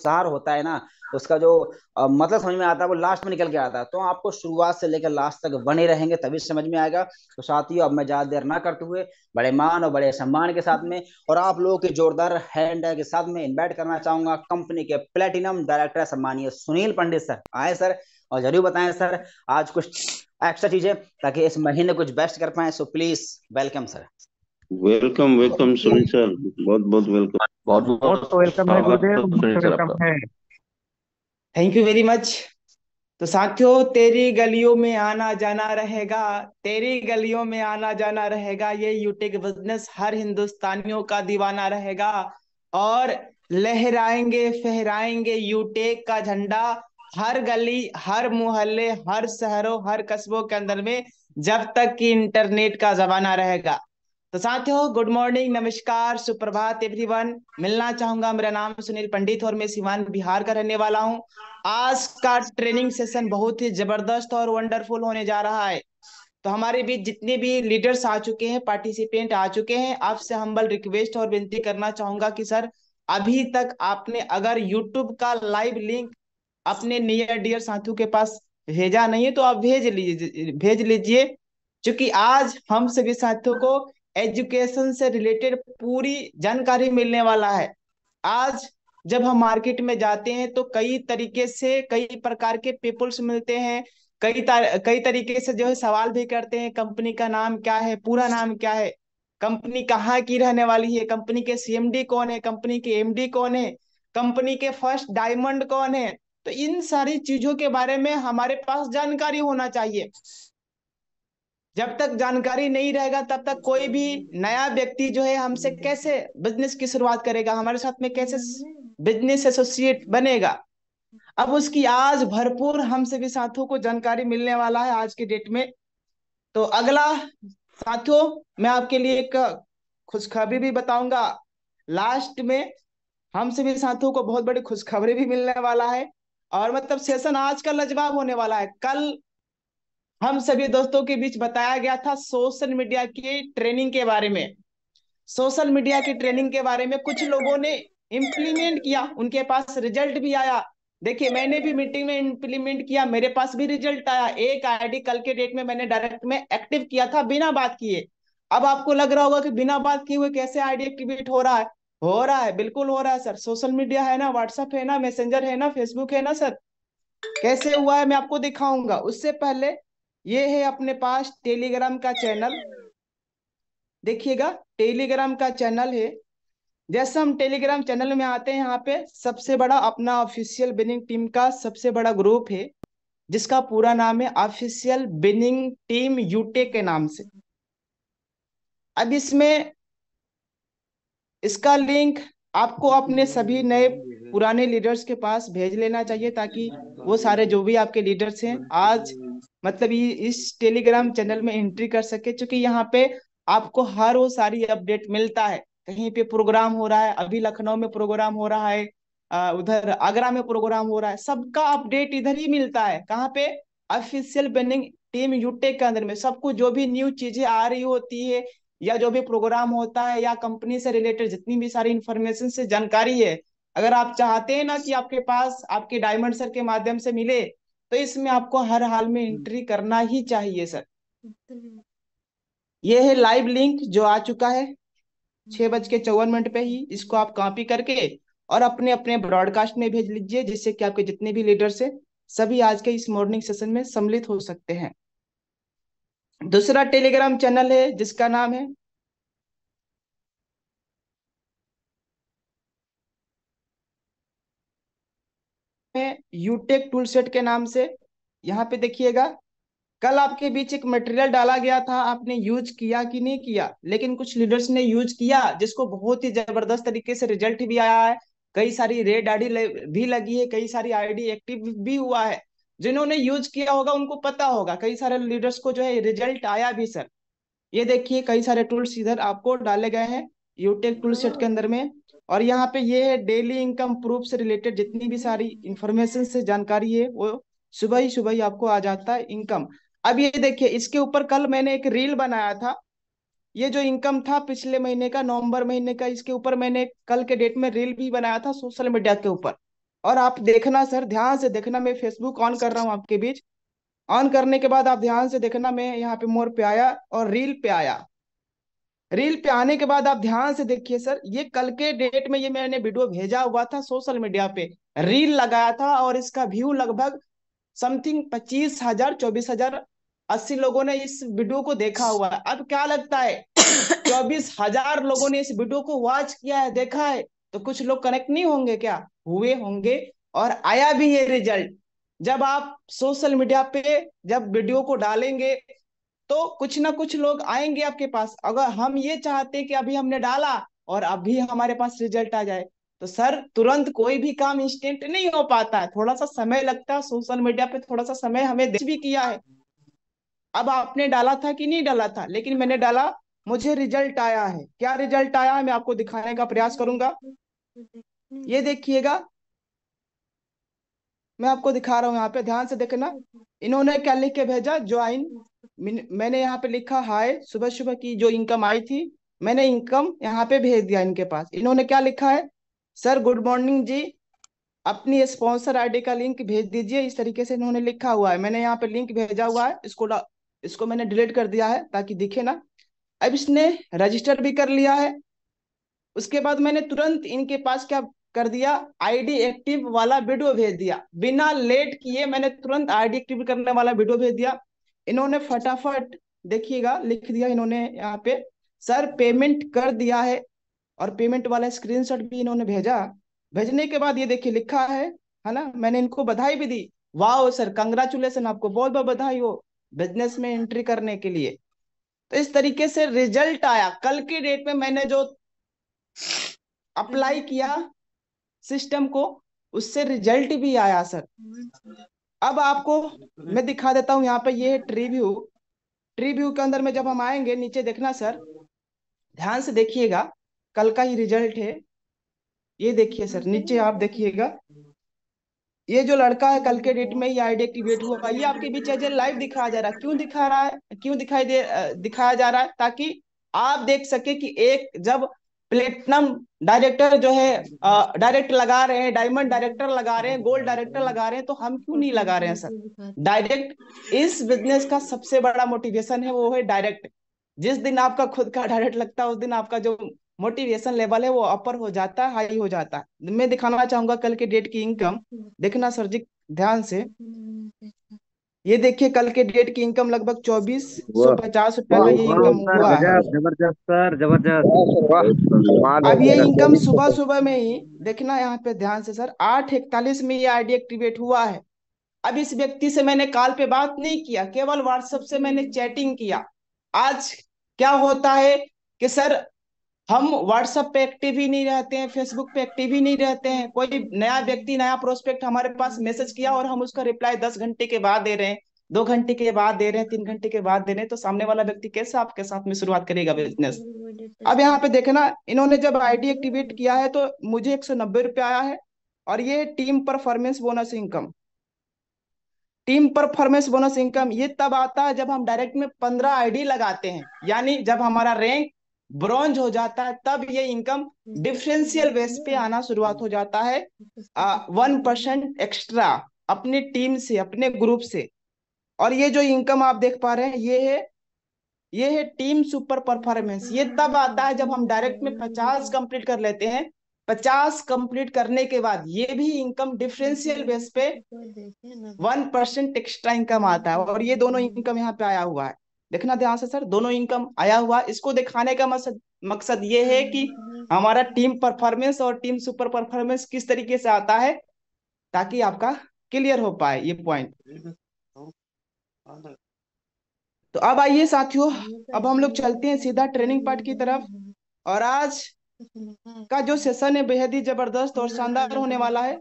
सार होता है ना, उसका जो मतलब समझ में आता है वो लास्ट में निकल के आता है। तो आपको शुरुआत से लेकर लास्ट तक बने रहेंगे तभी समझ में आएगा। तो साथियों, अब मैं ज्यादा देर ना करते हुए बड़े मान और बड़े सम्मान के साथ में और आप लोगों के जोरदार हैंड के साथ में इनवाइट करना चाहूंगा कंपनी के प्लेटिनम डायरेक्टर सम्मानीय सुनील पंडित सर। आए सर, और जरूर बताएं सर आज कुछ एक्स्ट्रा चीजें, ताकि इस महीने कुछ बेस्ट कर पाए। सो please welcome sir. Welcome welcome Sunil sir, बहुत बहुत वेलकम। बहुत बहुत वेलकम है गुरुदेव, स्वागत सुनील मोस्ट सर वेलकम आपका। है। Thank you very much. तो साथियों, तेरी गलियों में आना जाना रहेगा, तेरी गलियों में आना जाना रहेगा, ये यूटेक बिजनेस हर हिंदुस्तानियों का दीवाना रहेगा। और लहराएंगे फहराएंगे यूटेक का झंडा, हर गली हर मोहल्ले हर शहरों हर कस्बों के अंदर में, जब तक कि इंटरनेट का जमाना रहेगा। तो साथियों, गुड मॉर्निंग, नमस्कार, सुप्रभात एवरीवन। मिलना चाहूंगा, मेरा नाम सुनील पंडित और मैं सीवान बिहार का रहने वाला हूं। आज का ट्रेनिंग सेशन बहुत ही जबरदस्त और वंडरफुल होने जा रहा है। तो हमारे बीच जितने भी लीडर्स आ चुके हैं, पार्टिसिपेंट आ चुके हैं, आपसे हम्बल रिक्वेस्ट और विनती करना चाहूंगा कि सर, अभी तक आपने अगर यूट्यूब का लाइव लिंक अपने नियर डियर साथियों के पास भेजा नहीं है तो आप भेज लीजिए। क्योंकि आज हम सभी साथियों को एजुकेशन से रिलेटेड पूरी जानकारी मिलने वाला है। आज जब हम मार्केट में जाते हैं तो कई तरीके से कई प्रकार के पीपल्स मिलते हैं, कई तरीके से जो है सवाल भी करते हैं, कंपनी का नाम क्या है, पूरा नाम क्या है, कंपनी कहाँ की रहने वाली है, कंपनी के सीएमडी कौन है, कंपनी के एमडी कौन है, कंपनी के फर्स्ट डायमंड कौन है। तो इन सारी चीजों के बारे में हमारे पास जानकारी होना चाहिए। जब तक जानकारी नहीं रहेगा तब तक कोई भी नया व्यक्ति जो है हमसे कैसे बिजनेस की शुरुआत करेगा, हमारे साथ में कैसे बिजनेस एसोसिएट बनेगा। अब उसकी आज भरपूर हम सभी साथियों को जानकारी मिलने वाला है आज के डेट में। तो अगला साथियों, मैं आपके लिए एक खुशखबरी भी बताऊंगा। लास्ट में हम सभी साथियों को बहुत बड़ी खुशखबरी भी मिलने वाला है। और मतलब सेशन आज का लाजवाब होने वाला है। कल हम सभी दोस्तों के बीच बताया गया था सोशल मीडिया की ट्रेनिंग के बारे में। सोशल मीडिया की ट्रेनिंग के बारे में कुछ लोगों ने इम्प्लीमेंट किया, उनके पास रिजल्ट भी आया। देखिए, मैंने भी मीटिंग में इम्प्लीमेंट किया, मेरे पास भी रिजल्ट आया। एक आईडी कल के डेट में मैंने डायरेक्ट में एक्टिव किया था बिना बात किए। अब आपको लग रहा होगा कि बिना बात किए हुए कैसे आईडी एक्टिवेट हो रहा है। हो रहा है, बिल्कुल हो रहा है सर। सोशल मीडिया है ना, व्हाट्सएप है ना, मैसेंजर है ना, फेसबुक है ना सर। कैसे हुआ है मैं आपको दिखाऊंगा। उससे पहले ये है अपने पास टेलीग्राम का चैनल। देखिएगा, टेलीग्राम का चैनल है। जैसे हम टेलीग्राम चैनल में आते हैं, यहाँ पे सबसे बड़ा अपना ऑफिशियल बिनिंग टीम का सबसे बड़ा ग्रुप है, जिसका पूरा नाम है ऑफिशियल बिनिंग टीम यूटे के नाम से। अब इसमें इसका लिंक आपको अपने सभी नए पुराने लीडर्स के पास भेज लेना चाहिए, ताकि वो सारे जो भी आपके लीडर्स हैं आज मतलब ये इस टेलीग्राम चैनल में एंट्री कर सके। क्योंकि यहाँ पे आपको हर वो सारी अपडेट मिलता है। कहीं पे प्रोग्राम हो रहा है, अभी लखनऊ में प्रोग्राम हो रहा है, उधर आगरा में प्रोग्राम हो रहा है, सबका अपडेट इधर ही मिलता है। कहाँ पे? ऑफिशियल बिनिंग टीम यूटेक के अंदर में सबको जो भी न्यू चीजें आ रही होती है, या जो भी प्रोग्राम होता है, या कंपनी से रिलेटेड जितनी भी सारी इंफॉर्मेशन से जानकारी है, अगर आप चाहते हैं ना कि आपके पास आपके डायमंड सर के माध्यम से मिले, तो इसमें आपको हर हाल में एंट्री करना ही चाहिए सर। ये है लाइव लिंक जो आ चुका है 6:54 पे ही। इसको आप कॉपी करके और अपने अपने ब्रॉडकास्ट में भेज लीजिए, जिससे कि आपके जितने भी लीडर्स हैं सभी आज के इस मॉर्निंग सेशन में सम्मिलित हो सकते हैं। दूसरा टेलीग्राम चैनल है जिसका नाम है यूटेक टूल सेट के नाम से। यहाँ पे देखिएगा, कल आपके बीच एक मटेरियल डाला गया था, आपने यूज किया कि नहीं किया, लेकिन कुछ लीडर्स ने यूज किया, जिसको बहुत ही जबरदस्त तरीके से रिजल्ट भी आया है। कई सारी रेड आईडी भी लगी है, कई सारी आईडी एक्टिव भी हुआ है। जिन्होंने यूज किया होगा उनको पता होगा, कई सारे लीडर्स को जो है रिजल्ट आया भी सर। ये देखिए, कई सारे टूल्स इधर आपको डाले गए हैं यूटेक टूल सेट के अंदर में। और यहाँ पे ये है डेली इनकम प्रूफ से रिलेटेड जितनी भी सारी इंफॉर्मेशन से जानकारी है, वो सुबह ही आपको आ जाता है इनकम। अब ये देखिए, इसके ऊपर कल मैंने एक रील बनाया था। ये जो इनकम था पिछले महीने का, नवंबर महीने का, इसके ऊपर मैंने कल के डेट में रील भी बनाया था सोशल मीडिया के ऊपर। और आप देखना सर, ध्यान से देखना, मैं फेसबुक ऑन कर रहा हूँ आपके बीच। ऑन करने के बाद आप ध्यान से देखना, मैं यहाँ पे मोर पे आया और रील पे आया। रील पे आने के बाद आप ध्यान से देखिए सर, ये कल के डेट में ये मैंने वीडियो भेजा हुआ था सोशल मीडिया पे, रील लगाया था, और इसका व्यू लगभग समथिंग 25,000, 24,000, 80 लोगों ने इस वीडियो को देखा हुआ है। अब क्या लगता है, 24,000 लोगों ने इस वीडियो को वॉच किया है, देखा है, तो कुछ लोग कनेक्ट नहीं होंगे क्या? हुए होंगे। और आया भी ये रिजल्ट। जब आप सोशल मीडिया पे जब वीडियो को डालेंगे तो कुछ ना कुछ लोग आएंगे आपके पास। अगर हम ये चाहते कि अभी हमने डाला और अभी हमारे पास रिजल्ट आ जाए, तो सर तुरंत कोई भी काम इंस्टेंट नहीं हो पाता है, थोड़ा सा समय लगता है। सोशल मीडिया पे थोड़ा सा समय हमें देख भी किया है। अब आपने डाला था कि नहीं डाला था, लेकिन मैंने डाला, मुझे रिजल्ट आया है। क्या रिजल्ट आया है मैं आपको दिखाने का प्रयास करूंगा। ये देखिएगा, मैं आपको दिखा रहा हूँ, यहाँ पे ध्यान से देखना। इन्होंने क्या लिख के भेजा, ज्वाइन। मैंने यहाँ पे लिखा हाय, सुबह सुबह की जो इनकम आई थी, मैंने इनकम यहाँ पे भेज दिया इनके पास। इन्होंने क्या लिखा है, सर गुड मॉर्निंग जी, अपनी स्पॉन्सर आईडी का लिंक भेज दीजिए। इस तरीके से इन्होंने लिखा हुआ है। मैंने यहाँ पे लिंक भेजा हुआ है, इसको मैंने डिलीट कर दिया है ताकि दिखे ना। अब इसने रजिस्टर भी कर लिया है। उसके बाद मैंने तुरंत इनके पास क्या कर दिया, आईडी एक्टिव वाला वीडियो भेज दिया। बिना लेट किए मैंने तुरंत आईडी एक्टिव करने वाला वीडियो भेज दिया। इन्होंने फटाफट देखिएगा लिख दिया इन्होंने यहाँ पे, सर पेमेंट कर दिया है, और पेमेंट वाला स्क्रीनशॉट भी इन्होंने भेजा। भेजने के बाद ये देखिए लिखा है ना, मैंने इनको बधाई भी दी। वाह सर, कंग्रेचुलेसन, आपको बहुत बहुत बधाई हो बिजनेस में एंट्री करने के लिए। तो इस तरीके से रिजल्ट आया। कल की डेट में मैंने जो अप्लाई किया सिस्टम को, उससे रिजल्ट भी आया सर। अब आपको मैं दिखा देता हूँ, यहाँ पे ये है ट्री व्यू। ट्री व्यू के अंदर में जब हम आएंगे, नीचे देखना सर, ध्यान से देखिएगा, कल का ही रिजल्ट है। ये देखिए सर, नीचे आप देखिएगा, ये जो लड़का है कल के डेट में ही आईडी एक्टिवेट हुआ, ये आपके बीच एज लाइव दिखाया जा रहा है। क्यों दिखा रहा है, क्यों दिखाया जा रहा है, ताकि आप देख सके कि एक जब प्लेटिनम डायरेक्टर जो है डायरेक्ट लगा रहे हैं, डायमंड डायरेक्टर लगा रहे हैं, गोल्ड डायरेक्टर लगा रहे हैं, तो हम क्यों नहीं लगा रहे हैं सर डायरेक्ट। इस बिजनेस का सबसे बड़ा मोटिवेशन है, वो है डायरेक्ट। जिस दिन आपका खुद का डायरेक्ट लगता है, उस दिन आपका जो मोटिवेशन लेवल है वो अपर हो जाता है, हाई हो जाता है। मैं दिखाना चाहूंगा कल के डेट की इनकम। देखना सर जी ध्यान से, ये देखिए कल के डेट की इनकम लगभग 2450 रुपया का वाह ये वाह इनकम सर, हुआ है। गजब, जबरदस्त सर, जबरदस्त। बहुत बढ़िया। कमाल हो अब ये गया। इनकम सुबह सुबह में ही देखना, यहाँ पे ध्यान से सर, 8:41 में ये आईडी एक्टिवेट हुआ है। अब इस व्यक्ति से मैंने कॉल पे बात नहीं किया, केवल व्हाट्सएप से मैंने चैटिंग किया। आज क्या होता है कि सर हम व्हाट्सएप पे एक्टिव ही नहीं रहते हैं, फेसबुक पे एक्टिव ही नहीं रहते हैं। कोई नया व्यक्ति, नया प्रोस्पेक्ट हमारे पास मैसेज किया और हम उसका रिप्लाई 10 घंटे के बाद दे रहे हैं, 2 घंटे के बाद दे रहे हैं, 3 घंटे के बाद दे रहे हैं, तो सामने वाला व्यक्ति कैसे आपके साथ में शुरुआत करेगा बिजनेस। अब यहाँ पे देखना, इन्होंने जब आईडी एक्टिवेट किया है तो मुझे 190 रुपये आया है। और ये team performance bonus income. Team performance bonus income ये तब आता है जब हम डायरेक्ट में 15 आईडी लगाते हैं, यानी जब हमारा रैंक ब्रॉन्ज हो जाता है, तब ये इनकम डिफरेंशियल बेस पे आना शुरुआत हो जाता है। 1% एक्स्ट्रा अपनी टीम से, अपने ग्रुप से। और ये जो इनकम आप देख पा रहे हैं, ये है टीम सुपर परफॉर्मेंस। ये तब आता है जब हम डायरेक्ट में 50 कंप्लीट कर लेते हैं। 50 कंप्लीट करने के बाद ये भी इनकम डिफरेंशियल बेस पे 1% एक्स्ट्रा इनकम आता है। और ये दोनों इनकम यहाँ पे आया हुआ है, देखना ध्यान से सर, दोनों इनकम आया हुआ है। इसको दिखाने का मकसद ये है कि हमारा टीम परफॉर्मेंस और टीम सुपर परफॉर्मेंस किस तरीके से आता है, ताकि आपका क्लियर हो पाए ये पॉइंट। तो अब आइए साथियों, अब हम लोग चलते हैं सीधा ट्रेनिंग पार्ट की तरफ। और आज का जो सेशन है बेहद ही जबरदस्त और शानदार होने वाला है।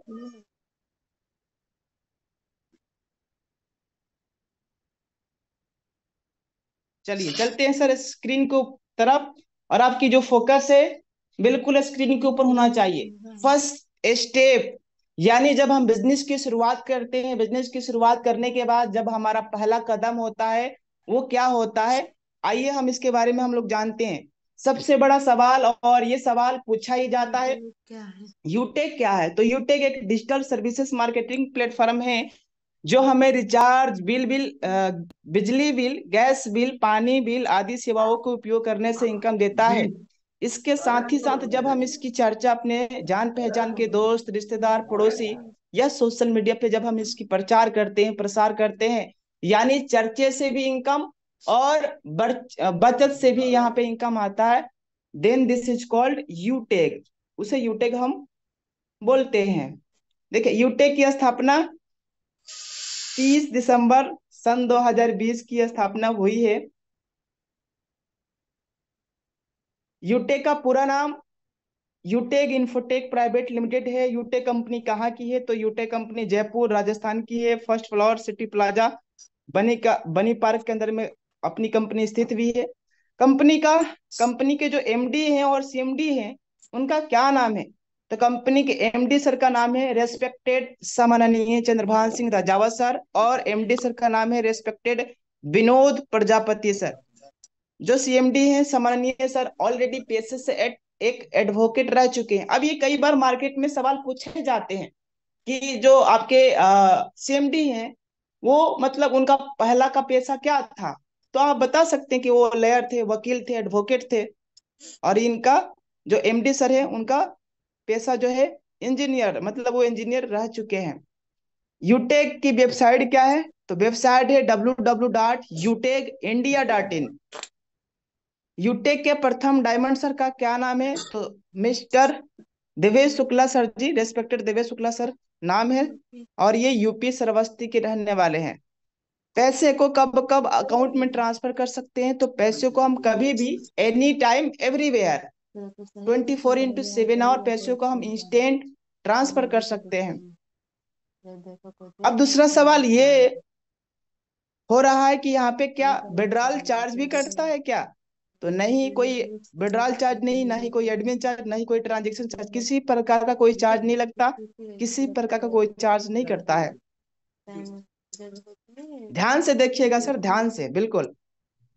चलिए चलते हैं सर स्क्रीन को तरफ, और आपकी जो फोकस है बिल्कुल स्क्रीन के ऊपर होना चाहिए। फर्स्ट स्टेप, यानी जब हम बिजनेस की शुरुआत करते हैं, बिजनेस की शुरुआत करने के बाद जब हमारा पहला कदम होता है, वो क्या होता है, आइए हम इसके बारे में हम लोग जानते हैं। सबसे बड़ा सवाल, और ये सवाल पूछा ही जाता है, यूटेक क्या है? तो यूटेक एक डिजिटल सर्विसेज मार्केटिंग प्लेटफॉर्म है जो हमें रिचार्ज बिजली बिल, गैस बिल, पानी बिल आदि सेवाओं को उपयोग करने से इनकम देता है। इसके साथ ही साथ जब हम इसकी चर्चा अपने जान पहचान के दोस्त, रिश्तेदार, पड़ोसी या सोशल मीडिया पे जब हम इसकी प्रचार करते हैं, प्रसार करते हैं, यानी चर्चे से भी इनकम और बचत से भी यहाँ पे इनकम आता है, देन दिस इज कॉल्ड यूटेक। उसे यूटेक हम बोलते हैं। देखिए, यूटेक की स्थापना 30 दिसंबर सन 2020 की स्थापना हुई है। यूटेक का पूरा नाम यूटेक इन्फोटेक प्राइवेट लिमिटेड है। यूटेक कंपनी कहाँ की है? तो यूटेक कंपनी जयपुर राजस्थान की है। फर्स्ट फ्लोर सिटी प्लाजा बनी पार्क के अंदर में अपनी कंपनी स्थित भी है। कंपनी के जो एमडी हैं और सीएमडी हैं, उनका क्या नाम है? तो कंपनी के एमडी सर का नाम है रेस्पेक्टेड सम्माननीय चंद्रभान सिंह राजावत सर, और एमडी सर का नाम है रेस्पेक्टेड विनोद प्रजापति सर। जो सीएमडी हैं सम्माननीय सर, ऑलरेडी पेशे से एक एडवोकेट रह चुके हैं। अब ये कई बार मार्केट में सवाल पूछे जाते हैं कि जो आपके सीएमडी हैं, वो मतलब उनका पहला का पेशा क्या था? तो आप बता सकते हैं कि वो लॉयर थे, वकील थे, एडवोकेट थे। और इनका जो एमडी सर है, उनका पेशा जो है इंजीनियर, मतलब वो इंजीनियर रह चुके हैं। यूटेक की वेबसाइट क्या है? तो वेबसाइट है www.utekindia.in। यूटेक के प्रथम डायमंड सर का क्या नाम है? तो मिस्टर देवेश शुक्ला सर जी, रेस्पेक्टेड देवेश शुक्ला सर नाम है, और ये यूपी श्रावस्ती के रहने वाले हैं। पैसे को कब कब अकाउंट में ट्रांसफर कर सकते हैं? तो पैसे को हम कभी भी, एनी टाइम, एवरीवेयर, 24/7 आवर पैसे को हम इंस्टेंट ट्रांसफर कर सकते हैं। अब दूसरा सवाल ये हो रहा है कि यहाँ पे क्या विड्रॉल चार्ज भी कटता है क्या? तो नहीं, कोई विड्रॉल चार्ज नहीं, ना ही कोई एडमिन चार्ज, ना ही कोई ट्रांजेक्शन चार्ज, किसी प्रकार का कोई चार्ज नहीं लगता, किसी प्रकार का कोई चार्ज नहीं करता है। ध्यान से देखिएगा सर, ध्यान से, बिल्कुल।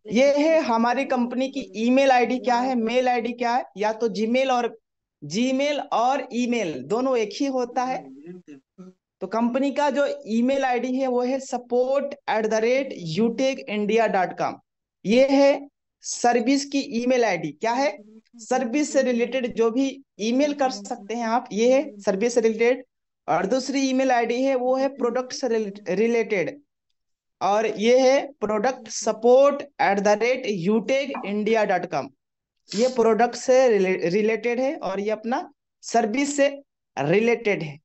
ये है हमारी कंपनी की ईमेल आईडी क्या है, मेल आईडी क्या है? या तो जीमेल और ईमेल दोनों एक ही होता है। तो कंपनी का जो ईमेल आईडी है वो है support@utekindia.com। ये है सर्विस की ईमेल आईडी। क्या है? सर्विस से रिलेटेड जो भी ईमेल कर सकते हैं आप, ये है सर्विस से रिलेटेड। और दूसरी ईमेल आईडी है वो है प्रोडक्ट से रिलेटेड, और ये है product support@utekindia.com। ये प्रोडक्ट से रिलेटेड है और ये अपना सर्विस से रिलेटेड है।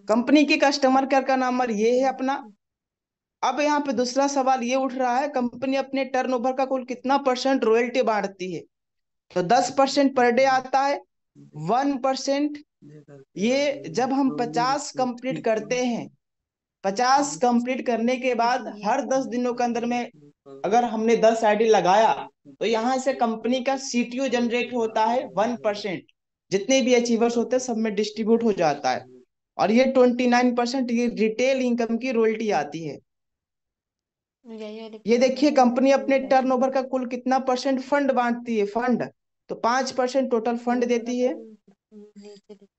कंपनी के कस्टमर केयर का नंबर ये है अपना। अब यहाँ पे दूसरा सवाल ये उठ रहा है, कंपनी अपने टर्नओवर का कुल कितना % रॉयल्टी बांटती है? तो 10% पर डे आता है, 1%। ये जब हम 50 कंप्लीट करते हैं, 50 कंप्लीट करने के बाद हर 10 दिनों के अंदर में अगर हमने 10 आईडी लगाया, तो यहाँ से कंपनी का सीटीओ जनरेट होता है 1%। जितने भी अचीवर्स होते हैं सब में डिस्ट्रीब्यूट हो जाता है, और ये 29% ये रिटेल इनकम की रॉयल्टी आती है। ये देखिए, कंपनी अपने टर्नओवर का कुल कितना % फंड बांटती है? फंड तो 5% टोटल फंड देती है।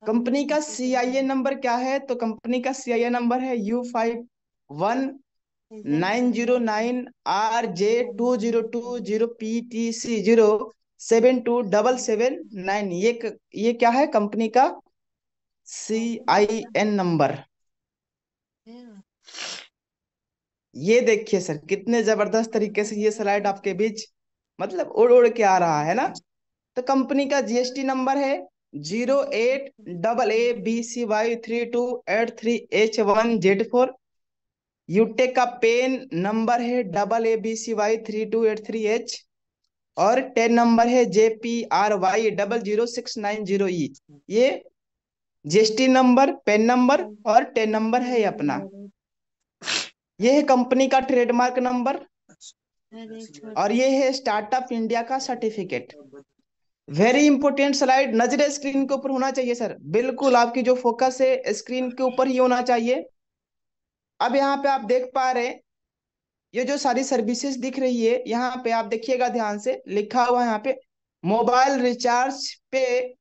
कंपनी का CIN नंबर क्या है? तो कंपनी का CIN नंबर है U5190RJ2020PTC072779। ये क्या है? कंपनी का CIN नंबर। ये देखिए सर, कितने जबरदस्त तरीके से ये स्लाइड आपके बीच मतलब उड़ उड़ के आ रहा है ना। तो कंपनी का GST नंबर है 08AABCY3283H1Z4। यूटेक का पेन नंबर है AABCY3283H, और 10 नंबर है JPRY00690E। ये GST नंबर, पेन नंबर और 10 नंबर है अपना। ये है कंपनी का ट्रेडमार्क नंबर, और ये है स्टार्टअप इंडिया का सर्टिफिकेट। वेरी इंपोर्टेंट स्लाइड, नजरे स्क्रीन के ऊपर होना चाहिए सर, बिल्कुल आपकी जो फोकस है स्क्रीन के ऊपर ही होना चाहिए। अब यहाँ पे आप देख पा रहे हैं ये जो सारी सर्विसेज दिख रही है यहाँ पे, आप देखिएगा ध्यान से, लिखा हुआ है यहाँ पे मोबाइल रिचार्ज पे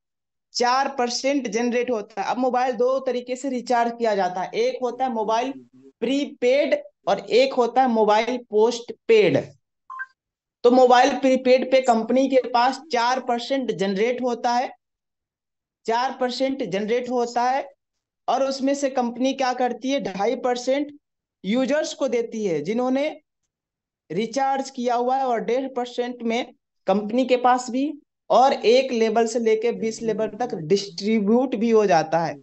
4% जनरेट होता है। अब मोबाइल दो तरीके से रिचार्ज किया जाता है, एक होता है मोबाइल प्रीपेड और एक होता है मोबाइल पोस्ट पेड। तो मोबाइल प्रीपेड पे कंपनी के पास 4% जनरेट होता है, 4% जनरेट होता है, और उसमें से कंपनी क्या करती है, 2.5% यूजर्स को देती है जिन्होंने रिचार्ज किया हुआ है, और 1.5% में कंपनी के पास भी, और एक लेवल से लेके 20 लेवल तक डिस्ट्रीब्यूट भी हो जाता है।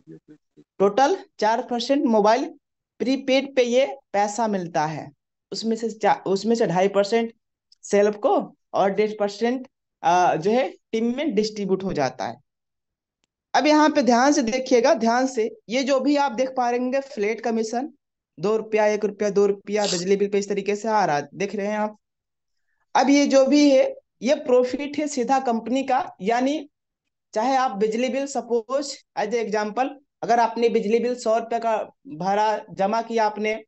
टोटल 4% मोबाइल प्रीपेड पे ये पैसा मिलता है। उसमें से 2.5% सेल्फ को और 1.5% जो है टीम में डिस्ट्रीब्यूट हो जाता है। अब यहाँ पे ध्यान से देखिएगा, ध्यान से, ये जो भी आप देख पा रहे होंगे फ्लैट कमीशन, 2 रुपया, 1 रुपया, 2 रुपया बिजली बिल पे इस तरीके से आ रहा है, देख रहे हैं आप। अब ये जो भी है ये प्रॉफिट है सीधा कंपनी का, यानी चाहे आप बिजली bill, suppose as a example, अगर आपने बिजली बिल 100 रुपये का भरा, जमा किया आपने,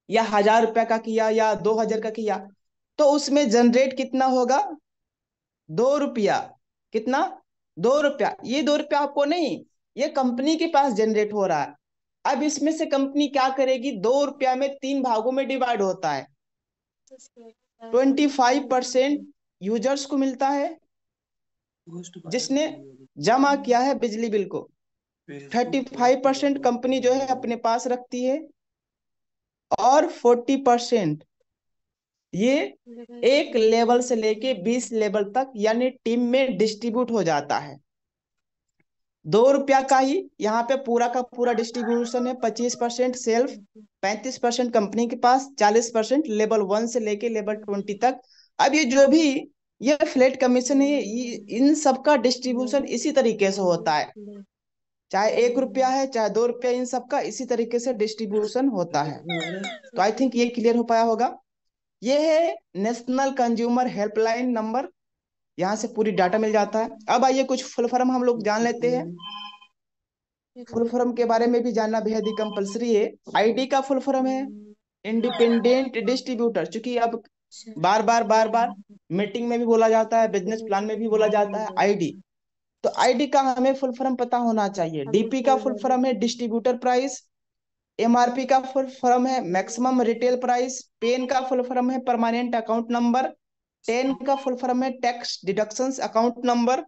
या 1,000 रुपया का किया या 2,000 का किया, तो उसमें जनरेट कितना होगा, 2 रुपया। कितना, 2 रुपया। ये 2 रुपया आपको नहीं, ये कंपनी के पास जनरेट हो रहा है। अब इसमें से कंपनी क्या करेगी, 2 रुपया में 3 भागों में डिवाइड होता है। 25% यूजर्स को मिलता है जिसने जमा किया है बिजली बिल को, 35% कंपनी जो है अपने पास रखती है, और 40% ये एक लेवल से लेके 20 लेवल तक यानी टीम में डिस्ट्रीब्यूट हो जाता है। 2 रुपया का ही यहाँ पे पूरा का पूरा डिस्ट्रीब्यूशन है, 25% सेल्फ, 35% कंपनी के पास, 40% लेवल 1 से लेके लेवल 20 तक। अब ये जो भी ये फ्लैट कमीशन है, इन सबका डिस्ट्रीब्यूशन इसी तरीके से होता है, चाहे 1 रुपया है चाहे 2 रुपया, इन सबका इसी तरीके से डिस्ट्रीब्यूशन होता है। तो आई थिंक ये क्लियर हो पाया होगा। ये है नेशनल कंज्यूमर हेल्पलाइन नंबर, यहाँ से पूरी डाटा मिल जाता है। अब आइए कुछ फुल फॉर्म हम लोग जान लेते हैं। फुल फॉर्म के बारे में भी जानना बेहद ही कंपलसरी है। आईडी का फुल फॉर्म है इंडिपेंडेंट डिस्ट्रीब्यूटर, क्योंकि अब बार बार मीटिंग में भी बोला जाता है, बिजनेस प्लान में भी बोला जाता है आईडी। तो आईडी का हमें फुल फॉर्म पता होना चाहिए। डीपी का फुल फॉर्म है डिस्ट्रीब्यूटर प्राइस, एमआरपी का फुल फॉर्म है मैक्सिमम रिटेल प्राइस, पेन का फुल फॉर्म है परमानेंट अकाउंट नंबर, टेन का फुल फॉर्म है tax deductions account number,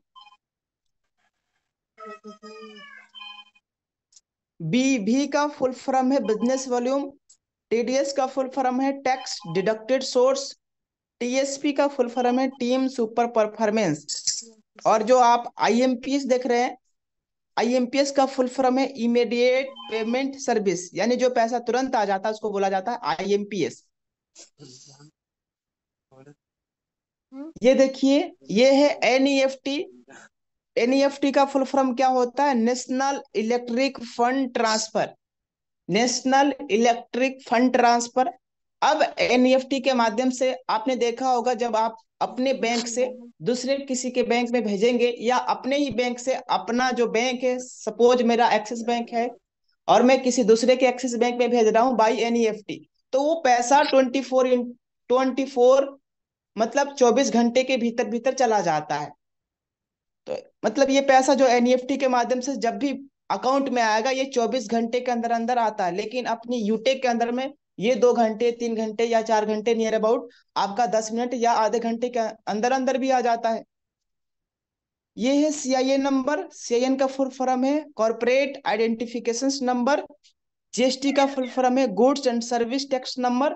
B का फुल फॉर्म है बिजनेस वॉल्यूम, टीडीएस का फुल फॉर्म है टैक्स डिडक्टेड सोर्स, टीएसपी का फुल फॉर्म है टीम सुपर परफॉर्मेंस, और जो आप आईएमपीएस देख रहे हैं, आईएमपीएस का फुल फॉर्म है इमीडिएट पेमेंट सर्विस, यानी जो पैसा तुरंत आ जाता है उसको बोला जाता है आईएमपीएस। ये देखिए, ये है एनईएफटी। एनईएफटी का फुल फॉर्म क्या होता है, national electric fund transfer, national electric fund transfer. अब एनईएफटी के माध्यम से आपने देखा होगा, जब आप अपने बैंक से दूसरे किसी के बैंक में भेजेंगे, या अपने ही बैंक से, अपना जो बैंक है, सपोज मेरा एक्सिस बैंक है और मैं किसी दूसरे के एक्सिस बैंक में भेज रहा हूँ बाई एनईएफटी, तो वो पैसा 24 मतलब 24 घंटे के भीतर भीतर चला जाता है। तो मतलब ये पैसा जो एनईएफटी के माध्यम से जब भी अकाउंट में आएगा, ये 24 घंटे के अंदर अंदर आता है, लेकिन अपनी यूटेक के अंदर में ये 2 घंटे, 3 घंटे या 4 घंटे नियर अबाउट, आपका 10 मिनट या आधे घंटे के अंदर अंदर भी आ जाता है। ये है सीआईएन नंबर, सीआईएन का फुल फॉर्म है कॉर्पोरेट आइडेंटिफिकेशन नंबर, जीएसटी का फुल फॉर्म है goods and service tax number,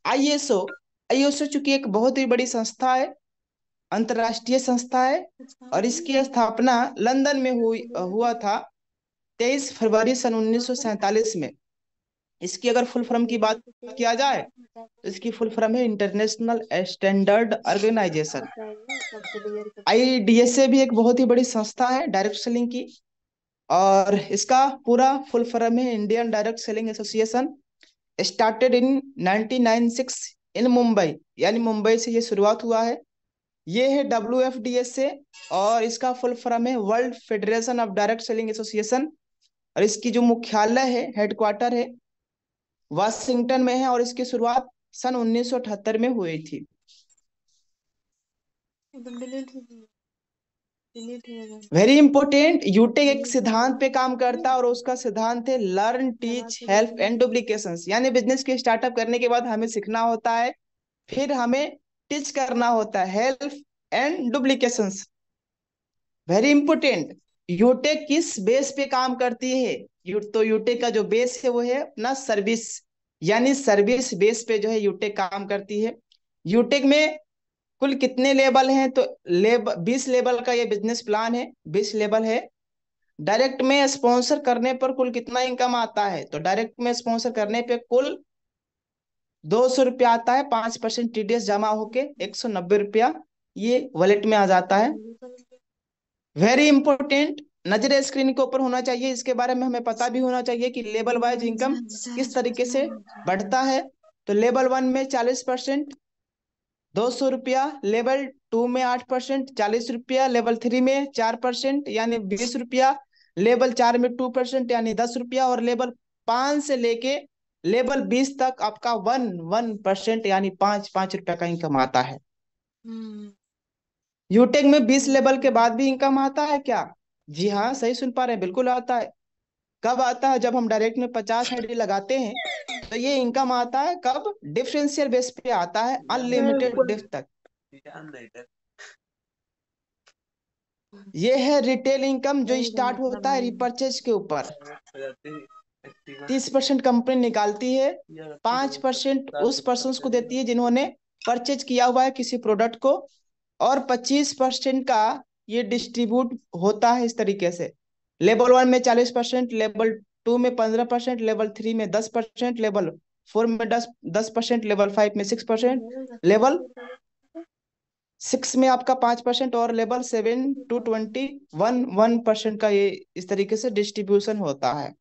ISO, ISO चूंकि एक बहुत ही बड़ी संस्था है, अंतरराष्ट्रीय संस्था है, और इसकी स्थापना लंदन में हुआ था 23 फरवरी सन 1947 में। इसकी अगर फुल फॉर्म की बात किया जाए तो इसकी फुल फॉर्म है इंटरनेशनल स्टैंडर्ड ऑर्गेनाइजेशन। आईडीएसए भी एक बहुत ही बड़ी संस्था है डायरेक्ट सेलिंग की, और इसका पूरा फुल फॉर्म है Indian direct selling association, started in 1996 इन मुंबई, यानी मुंबई से ये शुरुआत हुआ है। ये है WFDSA, और इसका फुल फॉर्म है world federation of direct selling association, और इसकी जो मुख्यालय है, हेडक्वार्टर है, वाशिंगटन में है, और इसकी शुरुआत सन 1978 में हुई थी। वेरी इंपॉर्टेंट, यूटेक एक सिद्धांत पे काम करता है और उसका सिद्धांत है learn teach help and duplications. यानी बिजनेस के स्टार्टअप करने के बाद हमें सीखना होता है, फिर हमें टीच करना होता है, help and duplications. Very important, यूटेक किस बेस पे काम करती है? तो यूटेक का जो बेस है वो है अपना सर्विस, यानी सर्विस बेस पे जो है यूटेक काम करती है। यूटेक में कुल कितने लेवल हैं? तो 20 लेवल का ये बिजनेस प्लान है, 20 लेवल है। डायरेक्ट में स्पॉन्सर करने पर कुल कितना इनकम आता है? तो डायरेक्ट में स्पॉन्सर करने पे कुल 200 रुपया आता है, 5% टीडीएस जमा होके 190 रुपया ये वॉलेट में आ जाता है। वेरी इंपॉर्टेंट, नजर स्क्रीन के ऊपर होना चाहिए, इसके बारे में हमें पता भी होना चाहिए कि लेवल वाइज इनकम किस तरीके से बढ़ता है। तो लेवल 1 में 40%, 200 रुपया। लेवल 2 में 8%, 40 रुपया। लेवल 3 में 4% यानी 20 रुपया। लेवल 4 में 2% यानी 10 रुपया। और लेवल 5 से लेके लेवल 20 तक आपका 1% यानी 5 रुपया का इनकम आता है। यूटेक में 20 लेवल के बाद भी इनकम आता है क्या? जी हाँ, सही सुन पा रहे हैं, बिल्कुल आता है। कब आता है? जब हम डायरेक्ट में 50 आईडी लगाते हैं तो ये इनकम आता है कब? डिफरेंशियल बेस पे आता है, अनलिमिटेड डिफ तक। ये है रिटेल इनकम जो स्टार्ट होता है रिपर्चेज के ऊपर। 30% कंपनी निकालती है, 5% उस पर्सन को देती है जिन्होंने परचेज किया हुआ है किसी प्रोडक्ट को, और 25% का ये डिस्ट्रीब्यूट होता है इस तरीके से। लेवल 1 में 40%, लेवल 2 में 15%, लेवल 3 में 10%, लेवल 4 में 10%, लेवल 5 में 6%, लेवल 6 में आपका 5%, और लेवल 7 to 20 1% का ये इस तरीके से डिस्ट्रीब्यूशन होता है।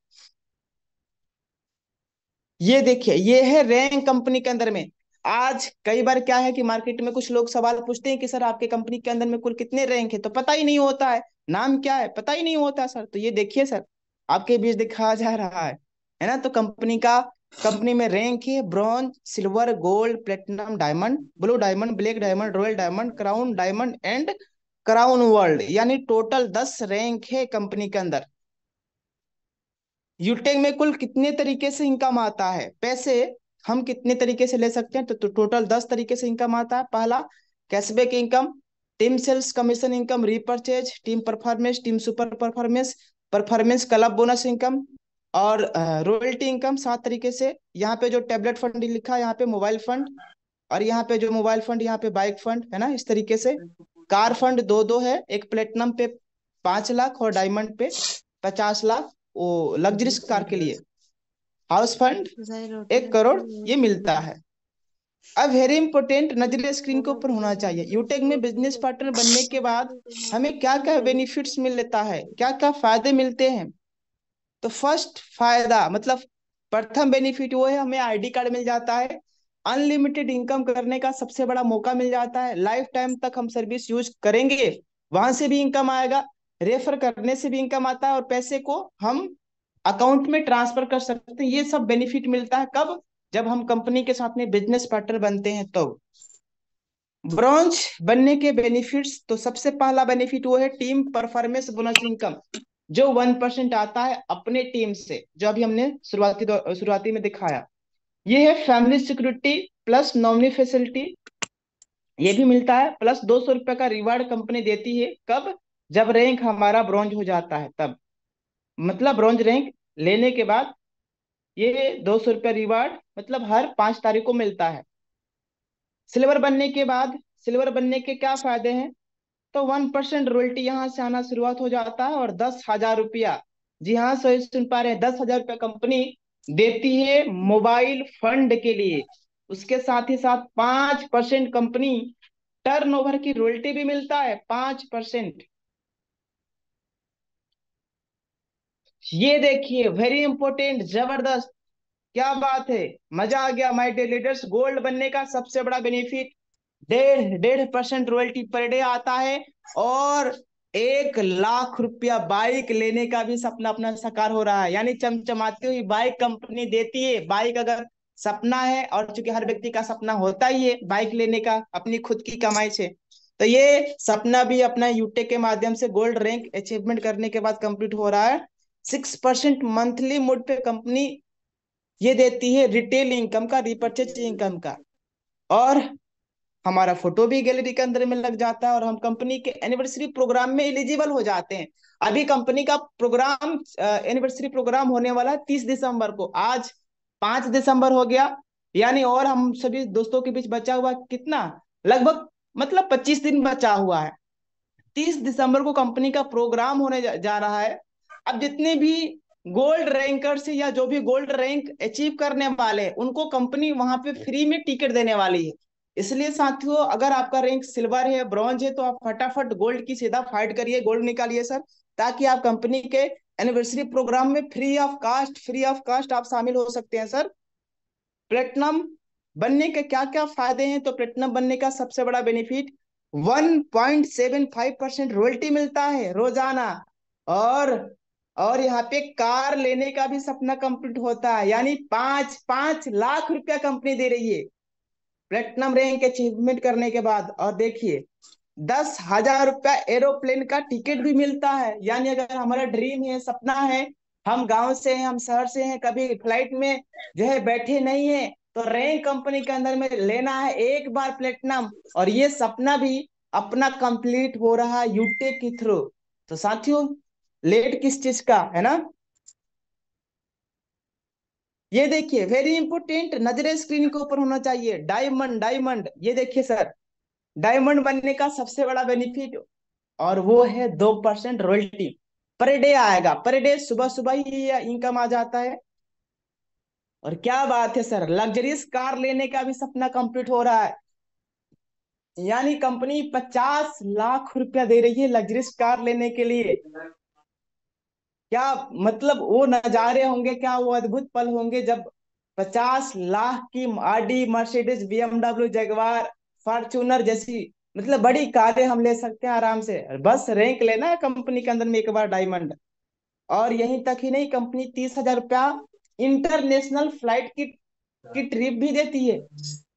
ये देखिए, ये है रैंक कंपनी के अंदर में। आज कई बार क्या है कि मार्केट में कुछ लोग सवाल पूछते हैं कि सर आपके कंपनी के अंदर में कुल कितने रैंक है, तो पता ही नहीं होता है, नाम क्या है पता ही नहीं होता सर। तो ये देखिए सर, आपके बीच दिखाया जा रहा है ना। तो कंपनी में रैंक है bronze, silver, gold, platinum, diamond, blue diamond, black diamond, royal diamond, crown diamond and crown world, यानी टोटल 10 रैंक है कंपनी के अंदर। यूटेक में कुल कितने तरीके से इनकम आता है? पैसे हम कितने तरीके से ले सकते हैं? तो टोटल 10 तरीके से इनकम आता है। पहला, cashback income, team sales commission income, repurchase, team performance, team super performance, performance club bonus income, और रॉयल्टी इनकम। 7 तरीके से। यहाँ पे जो टेबलेट फंड लिखा है यहाँ पे मोबाइल फंड, और यहाँ पे जो मोबाइल फंड यहाँ पे बाइक फंड है ना, इस तरीके से। कार फंड दो दो है, एक प्लेटिनम पे 5 लाख और डायमंड पे 50 लाख, वो लग्जरीज कार के लिए। हाउस फंड 1 करोड़ ये मिलता है। अब वेरी इंपॉर्टेंट, नजरिया स्क्रीन के ऊपर होना चाहिए। यूटेक में बिजनेस पार्टनर बनने के बाद हमें क्या क्या बेनिफिट्स मिलता है, क्या क्या फायदे मिलते हैं? तो फर्स्ट फायदा मतलब प्रथम बेनिफिट वो है, हमें आईडी कार्ड मिल जाता है, अनलिमिटेड इनकम करने का सबसे बड़ा मौका मिल जाता है, लाइफ टाइम तक हम सर्विस यूज करेंगे वहां से भी इनकम आएगा, रेफर करने से भी इनकम आता है, और पैसे को हम अकाउंट में ट्रांसफर कर सकते हैं। ये सब बेनिफिट मिलता है कब? जब हम कंपनी के साथ में बिजनेस पार्टनर बनते हैं तो। ब्रॉन्ज बनने के बेनिफिट्स, तो सबसे पहला बेनिफिट वो है टीम परफॉर्मेंस बोनस इनकम, जो 1% आता है अपने टीम से, जो अभी हमने शुरुआती में दिखाया। ये है family security plus nominee facility, ये भी मिलता है, प्लस 200 रुपए का रिवार्ड कंपनी देती है। कब? जब रैंक हमारा ब्रॉन्ज हो जाता है तब, मतलब ब्रॉन्ज रैंक लेने के बाद ये 200 रुपया रिवार्ड मतलब हर 5 तारीख को मिलता है। सिल्वर बनने के बाद, सिल्वर बनने के क्या फायदे हैं? तो 1% रॉयल्टी यहाँ से आना शुरुआत हो जाता है, और 10,000 रुपया, जी हाँ सही सुन पा रहे हैं, 10,000 रुपया कंपनी देती है मोबाइल फंड के लिए। उसके साथ ही साथ 5% कंपनी टर्नओवर की रॉयल्टी भी मिलता है, 5%। ये देखिए वेरी इंपॉर्टेंट, जबरदस्त, क्या बात है, मजा आ गया माय डियर लीडर्स। गोल्ड बनने का सबसे बड़ा बेनिफिट 1.5% रॉयल्टी पर डे आता है, और 1 लाख रुपया बाइक लेने का भी सपना अपना साकार हो रहा है, यानी चमचमाती हुई बाइक कंपनी देती है। बाइक अगर सपना है, और चूंकि हर व्यक्ति का सपना होता ही है बाइक लेने का अपनी खुद की कमाई से, तो ये सपना भी अपना यूटेक के माध्यम से गोल्ड रैंक अचीवमेंट करने के बाद कंप्लीट हो रहा है। 6% मंथली मोड पे कंपनी ये देती है रिटेल इनकम का, रिपर्चेज इनकम का, और हमारा फोटो भी गैलरी के अंदर में लग जाता है, और हम कंपनी के एनिवर्सरी प्रोग्राम में एलिजिबल हो जाते हैं। अभी कंपनी का प्रोग्राम एनिवर्सरी प्रोग्राम होने वाला है 30 दिसंबर को। आज 5 दिसंबर हो गया, यानी और हम सभी दोस्तों के बीच बचा हुआ कितना, लगभग मतलब 25 दिन बचा हुआ है। 30 दिसंबर को कंपनी का प्रोग्राम होने जा रहा है। अब जितने भी गोल्ड रैंकर्स या जो भी गोल्ड रैंक अचीव करने वाले हैं, उनको कंपनी वहां पे फ्री में टिकट देने वाली है। इसलिए साथियों, अगर आपका रैंक सिल्वर है, ब्रॉन्ज है, तो आप फटाफट गोल्ड की सीधा फाइट करिए, गोल्ड निकालिए सर, ताकि आप कंपनी के एनिवर्सरी प्रोग्राम में फ्री ऑफ कास्ट आप शामिल हो सकते हैं सर। प्लेटिनम बनने के क्या क्या फायदे हैं? तो प्लेटिनम बनने का सबसे बड़ा बेनिफिट 1.75% रॉयल्टी मिलता है रोजाना, और यहाँ पे कार लेने का भी सपना कंप्लीट होता है, यानी 5 लाख रुपया कंपनी दे रही है प्लेटिनम रैंक अचीवमेंट करने के बाद। और देखिए 10,000 रुपया एरोप्लेन का टिकट भी मिलता है, यानी अगर हमारा ड्रीम है, सपना है, हम गांव से हैं, हम शहर से हैं, कभी फ्लाइट में जो है बैठे नहीं है, तो रैंक कंपनी के अंदर में लेना है एक बार प्लेटिनम, और ये सपना भी अपना कंप्लीट हो रहा है यूटेक के थ्रू। तो साथियों, लेट किस चीज का है ना? ये देखिए वेरी इंपोर्टेंट, नजरे स्क्रीन के ऊपर होना चाहिए। डायमंड, डायमंड, ये देखिए सर, डायमंड बनने का सबसे बड़ा बेनिफिट, और वो है 2% रॉयल्टी पर डे आएगा। पर डे सुबह सुबह ही इनकम आ जाता है। और क्या बात है सर, लग्जरियस कार लेने का भी सपना कंप्लीट हो रहा है, यानी कंपनी 50 लाख रुपया दे रही है लग्जरियस कार लेने के लिए। क्या मतलब वो नजारे होंगे, क्या वो अद्भुत पल होंगे जब 50 लाख की आडी, मर्सिडीज, बीएमडब्ल्यू, जगवार, फॉर्च्यूनर जैसी मतलब बड़ी कारें हम ले सकते हैं आराम से। बस रैंक लेना है कंपनी के अंदर में एक बार डायमंड। और यहीं तक ही नहीं, कंपनी 30,000 रुपया इंटरनेशनल फ्लाइट की ट्रिप भी देती है,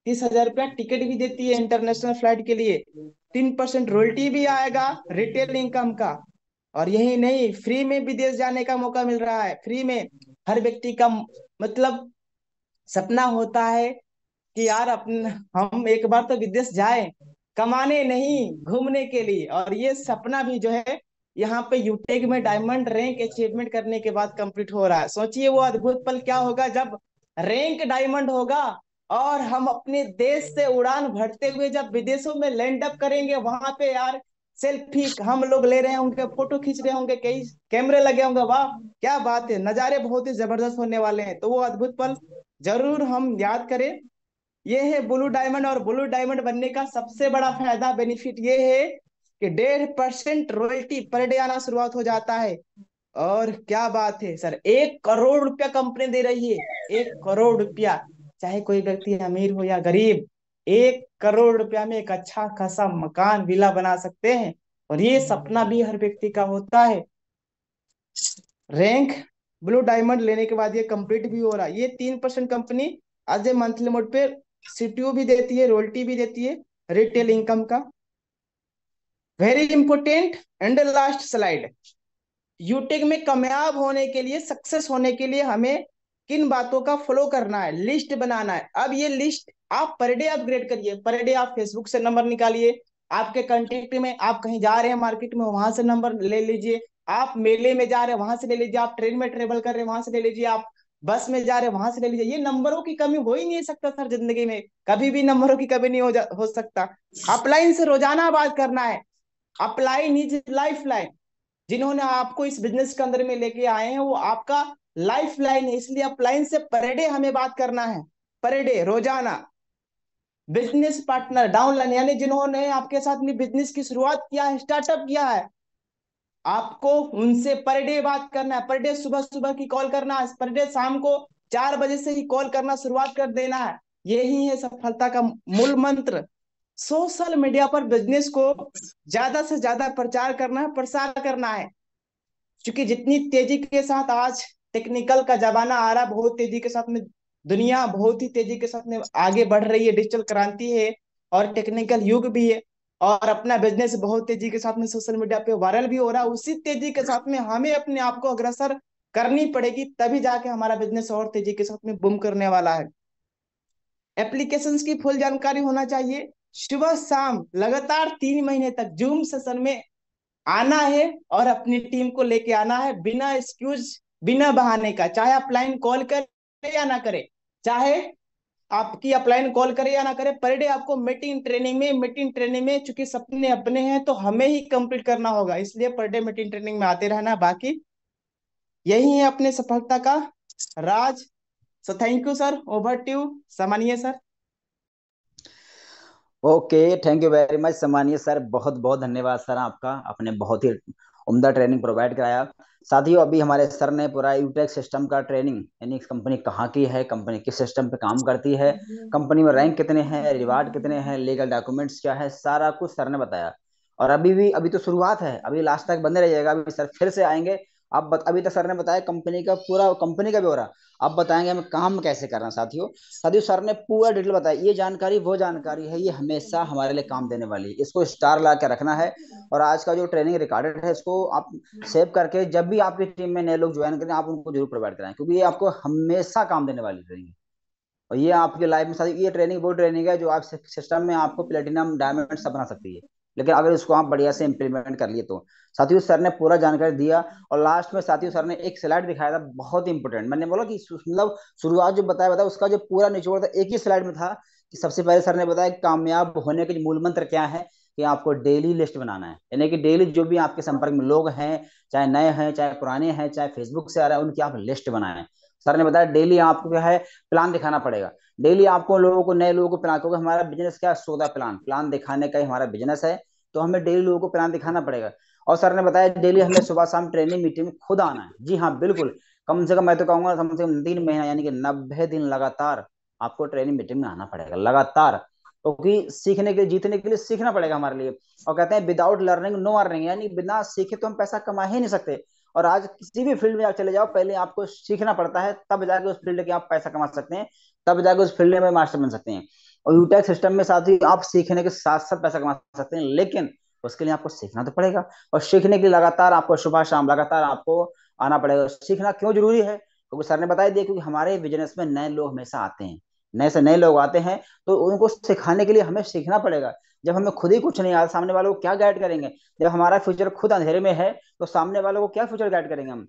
30,000 रुपया टिकट भी देती है इंटरनेशनल फ्लाइट के लिए। 3% रॉयल्टी भी आएगा रिटेल इनकम का। और यही नहीं, फ्री में विदेश जाने का मौका मिल रहा है, फ्री में। हर व्यक्ति का मतलब सपना होता है कि यार अपन हम एक बार तो विदेश जाए, कमाने नहीं घूमने के लिए। और ये सपना भी जो है यहाँ पे यूटेक में डायमंड रैंक अचीवमेंट करने के बाद कंप्लीट हो रहा है। सोचिए वो अद्भुत पल क्या होगा जब रैंक डायमंड होगा, और हम अपने देश से उड़ान भरते हुए जब विदेशों में लैंड अप करेंगे, वहां पे यार सेल्फी हम लोग ले रहे होंगे, फोटो खींच रहे होंगे, कई कैमरे लगे होंगे। वाह क्या बात है, नजारे बहुत ही जबरदस्त होने वाले हैं। तो वो अद्भुत पल जरूर हम याद करें। ये है ब्लू डायमंड, और ब्लू डायमंड बनने का सबसे बड़ा फायदा बेनिफिट ये है कि 1.5% रॉयल्टी पर डे आना शुरुआत हो जाता है। और क्या बात है सर, 1 करोड़ रुपया कंपनी दे रही है, 1 करोड़ रुपया। चाहे कोई व्यक्ति अमीर हो या गरीब, 1 करोड़ रुपया में एक अच्छा खासा मकान, विला बना सकते हैं। और ये सपना भी हर व्यक्ति का होता है। रैंक ब्लू डायमंड लेने के बाद ये कंप्लीट भी हो रहा है। ये 3% कंपनी आज मंथली मोड पे सीटीओ भी देती है, रॉयल्टी भी देती है रिटेल इनकम का। Very important and last slide, यूटेक में कामयाब होने के लिए, सक्सेस होने के लिए हमें किन बातों का फॉलो करना है, लिस्ट बनाना है। अब ये लिस्ट आप पर डे अपग्रेड करिए। पर डे आप फेसबुक से नंबर निकालिए, आपके कांटेक्ट में आप कहीं जा रहे हैं मार्केट में, वहां से नंबर ले लीजिए। आप मेले में जा रहे हैं, वहां से ले लीजिए। आप ट्रेन में ट्रेवल कर रहे हैं, वहां से ले लीजिए। आप बस में जा रहे हैं, वहां से ले लीजिए। ये नंबरों की कमी हो ही नहीं सकता सर, जिंदगी में कभी भी नंबरों की कमी नहीं हो सकता। अपलाइन से रोजाना बात करना है। Upline is life line. जिन्होंने आपको इस बिजनेस के अंदर में लेके आए हैं वो आपका लाइफ लाइन है, इसलिए अपलाइन से पर डे हमें बात करना है, पर डे रोजाना। बिजनेस पार्टनर डाउनलाइन, यानी जिन्होंने आपके साथ में बिजनेस की शुरुआत किया है, स्टार्टअप किया है, आपको उनसे पर डे बात करना है। पर डे सुबह सुबह की कॉल करना है, पर डे शाम को 4 बजे से ही कॉल करना शुरुआत कर देना है। यही है सफलता का मूल मंत्र। सोशल मीडिया पर बिजनेस को ज्यादा से ज्यादा प्रचार करना है, प्रसार करना है। क्योंकि जितनी तेजी के साथ आज टेक्निकल का जमाना आ रहा है, बहुत तेजी के साथ में दुनिया बहुत ही तेजी के साथ में आगे बढ़ रही है, डिजिटल क्रांति है और टेक्निकल युग भी है। और अपना बिजनेस बहुत तेजी के साथ में सोशल मीडिया पे वायरल भी हो रहा है। उसी तेजी के साथ में हमें अपने आप को अग्रसर करनी पड़ेगी, तभी जाके हमारा बिजनेस और तेजी के साथ में बूम करने वाला है। एप्लीकेशंस की फुल जानकारी होना चाहिए। सुबह शाम लगातार 3 महीने तक जूम सेशन में आना है और अपनी टीम को लेके आना है, बिना एक्सक्यूज, बिना बहाने का। चाहे आप लाइन कॉल करे या ना करे, चाहे आपकी अपलाइन कॉल करे या ना करे, पर डे आपको मीटिंग ट्रेनिंग में चूंकि सपने अपने हैं तो हमें ही कंप्लीट करना होगा, इसलिए पर डे मीटिंग ट्रेनिंग में आते रहना। बाकी यही है अपने सफलता का राज। So thank you sir, over to you, सामान्य sir. Okay, thank you very much सम्मानीय सर, बहुत बहुत धन्यवाद सर आपका, आपने बहुत ही उम्दा ट्रेनिंग प्रोवाइड कराया। साथियों, अभी हमारे सर ने पूरा यूटेक सिस्टम का ट्रेनिंग, यानी कंपनी कहाँ की है, कंपनी किस सिस्टम पे काम करती है, कंपनी में रैंक कितने हैं, रिवार्ड कितने हैं, लीगल डॉक्यूमेंट्स क्या है, सारा कुछ सर ने बताया। और अभी तो शुरुआत है, अभी लास्ट तक बने रहिएगा, अभी सर फिर से आएंगे। अभी तक सर ने बताया कंपनी का पूरा, कंपनी का ब्यौरा। अब बताएंगे हमें काम कैसे करना है। साथियों, साथियों सर ने पूरा डिटेल बताया, ये जानकारी वो जानकारी है, ये हमेशा हमारे लिए काम देने वाली है, इसको स्टार ला के रखना है। और आज का जो ट्रेनिंग रिकॉर्डेड है, इसको आप सेव करके जब भी आपकी टीम में नए लोग ज्वाइन करें, आप उनको जरूर प्रोवाइड कराएं, क्योंकि ये आपको हमेशा काम देने वाली ट्रेनिंग है। और ये आपकी लाइफ में साथ, ये ट्रेनिंग वो ट्रेनिंग है जो आप सिस्टम में आपको प्लेटिनम डायमंड सब बना सकती है, लेकिन अगर इसको आप बढ़िया से इम्प्लीमेंट कर लिए तो। साथियों सर ने पूरा जानकारी दिया। और लास्ट में साथियों सर ने एक स्लाइड दिखाया था, बहुत इंपॉर्टेंट। मैंने बोला कि मतलब शुरुआत जो बताया उसका जो पूरा निचोड़ था एक ही स्लाइड में था। कि सबसे पहले सर ने बताया कि कामयाब होने के मूल मंत्र क्या है, कि आपको डेली लिस्ट बनाना है, यानी कि डेली जो भी आपके संपर्क में लोग हैं, चाहे नए हैं चाहे पुराने हैं, चाहे फेसबुक से आ रहे हैं, उनकी आप लिस्ट बनाएं। सर ने बताया डेली आपको क्या है, प्लान दिखाना पड़ेगा। डेली आपको लोगों को, नए लोगों को प्लान, क्योंकि हमारा बिजनेस क्या है, सौदा प्लान, प्लान दिखाने का ही हमारा बिजनेस है। तो हमें डेली लोगों को प्लान दिखाना पड़ेगा। और सर ने बताया डेली हमें सुबह शाम ट्रेनिंग मीटिंग में खुद आना है। जी हाँ बिल्कुल, कम से कम मैं तो कहूंगा कम से कम 3 महीना, यानी कि 90 दिन लगातार आपको ट्रेनिंग मीटिंग में आना पड़ेगा लगातार, क्योंकि सीखने के लिए, जीतने के लिए सीखना पड़ेगा हमारे लिए। और कहते हैं विदाउट लर्निंग नो अर्निंग, यानी बिना सीखे तो हम पैसा कमा ही नहीं सकते। और आज किसी भी फील्ड में आप चले जाओ, पहले आपको सीखना पड़ता है, तब जाके उस फील्ड के आप पैसा कमा सकते हैं, तब जाके उस फील्ड में मास्टर बन सकते हैं। और यूटेक सिस्टम में साथ ही आप सीखने के साथ साथ पैसा कमा सकते हैं, लेकिन उसके लिए आपको सीखना तो पड़ेगा। और सीखने के लिए लगातार आपको सुबह शाम लगातार आपको आना पड़ेगा। सीखना क्यों जरूरी है, क्योंकि सर ने बताया दिया, क्योंकि हमारे बिजनेस में नए लोग हमेशा आते हैं, नए से नए लोग आते हैं, तो उनको सिखाने के लिए हमें सीखना पड़ेगा। जब हमें खुद ही कुछ नहीं आता, सामने वालों को क्या गाइड करेंगे। जब हमारा फ्यूचर खुद अंधेरे में है, तो सामने वालों को क्या फ्यूचर गाइड करेंगे हम,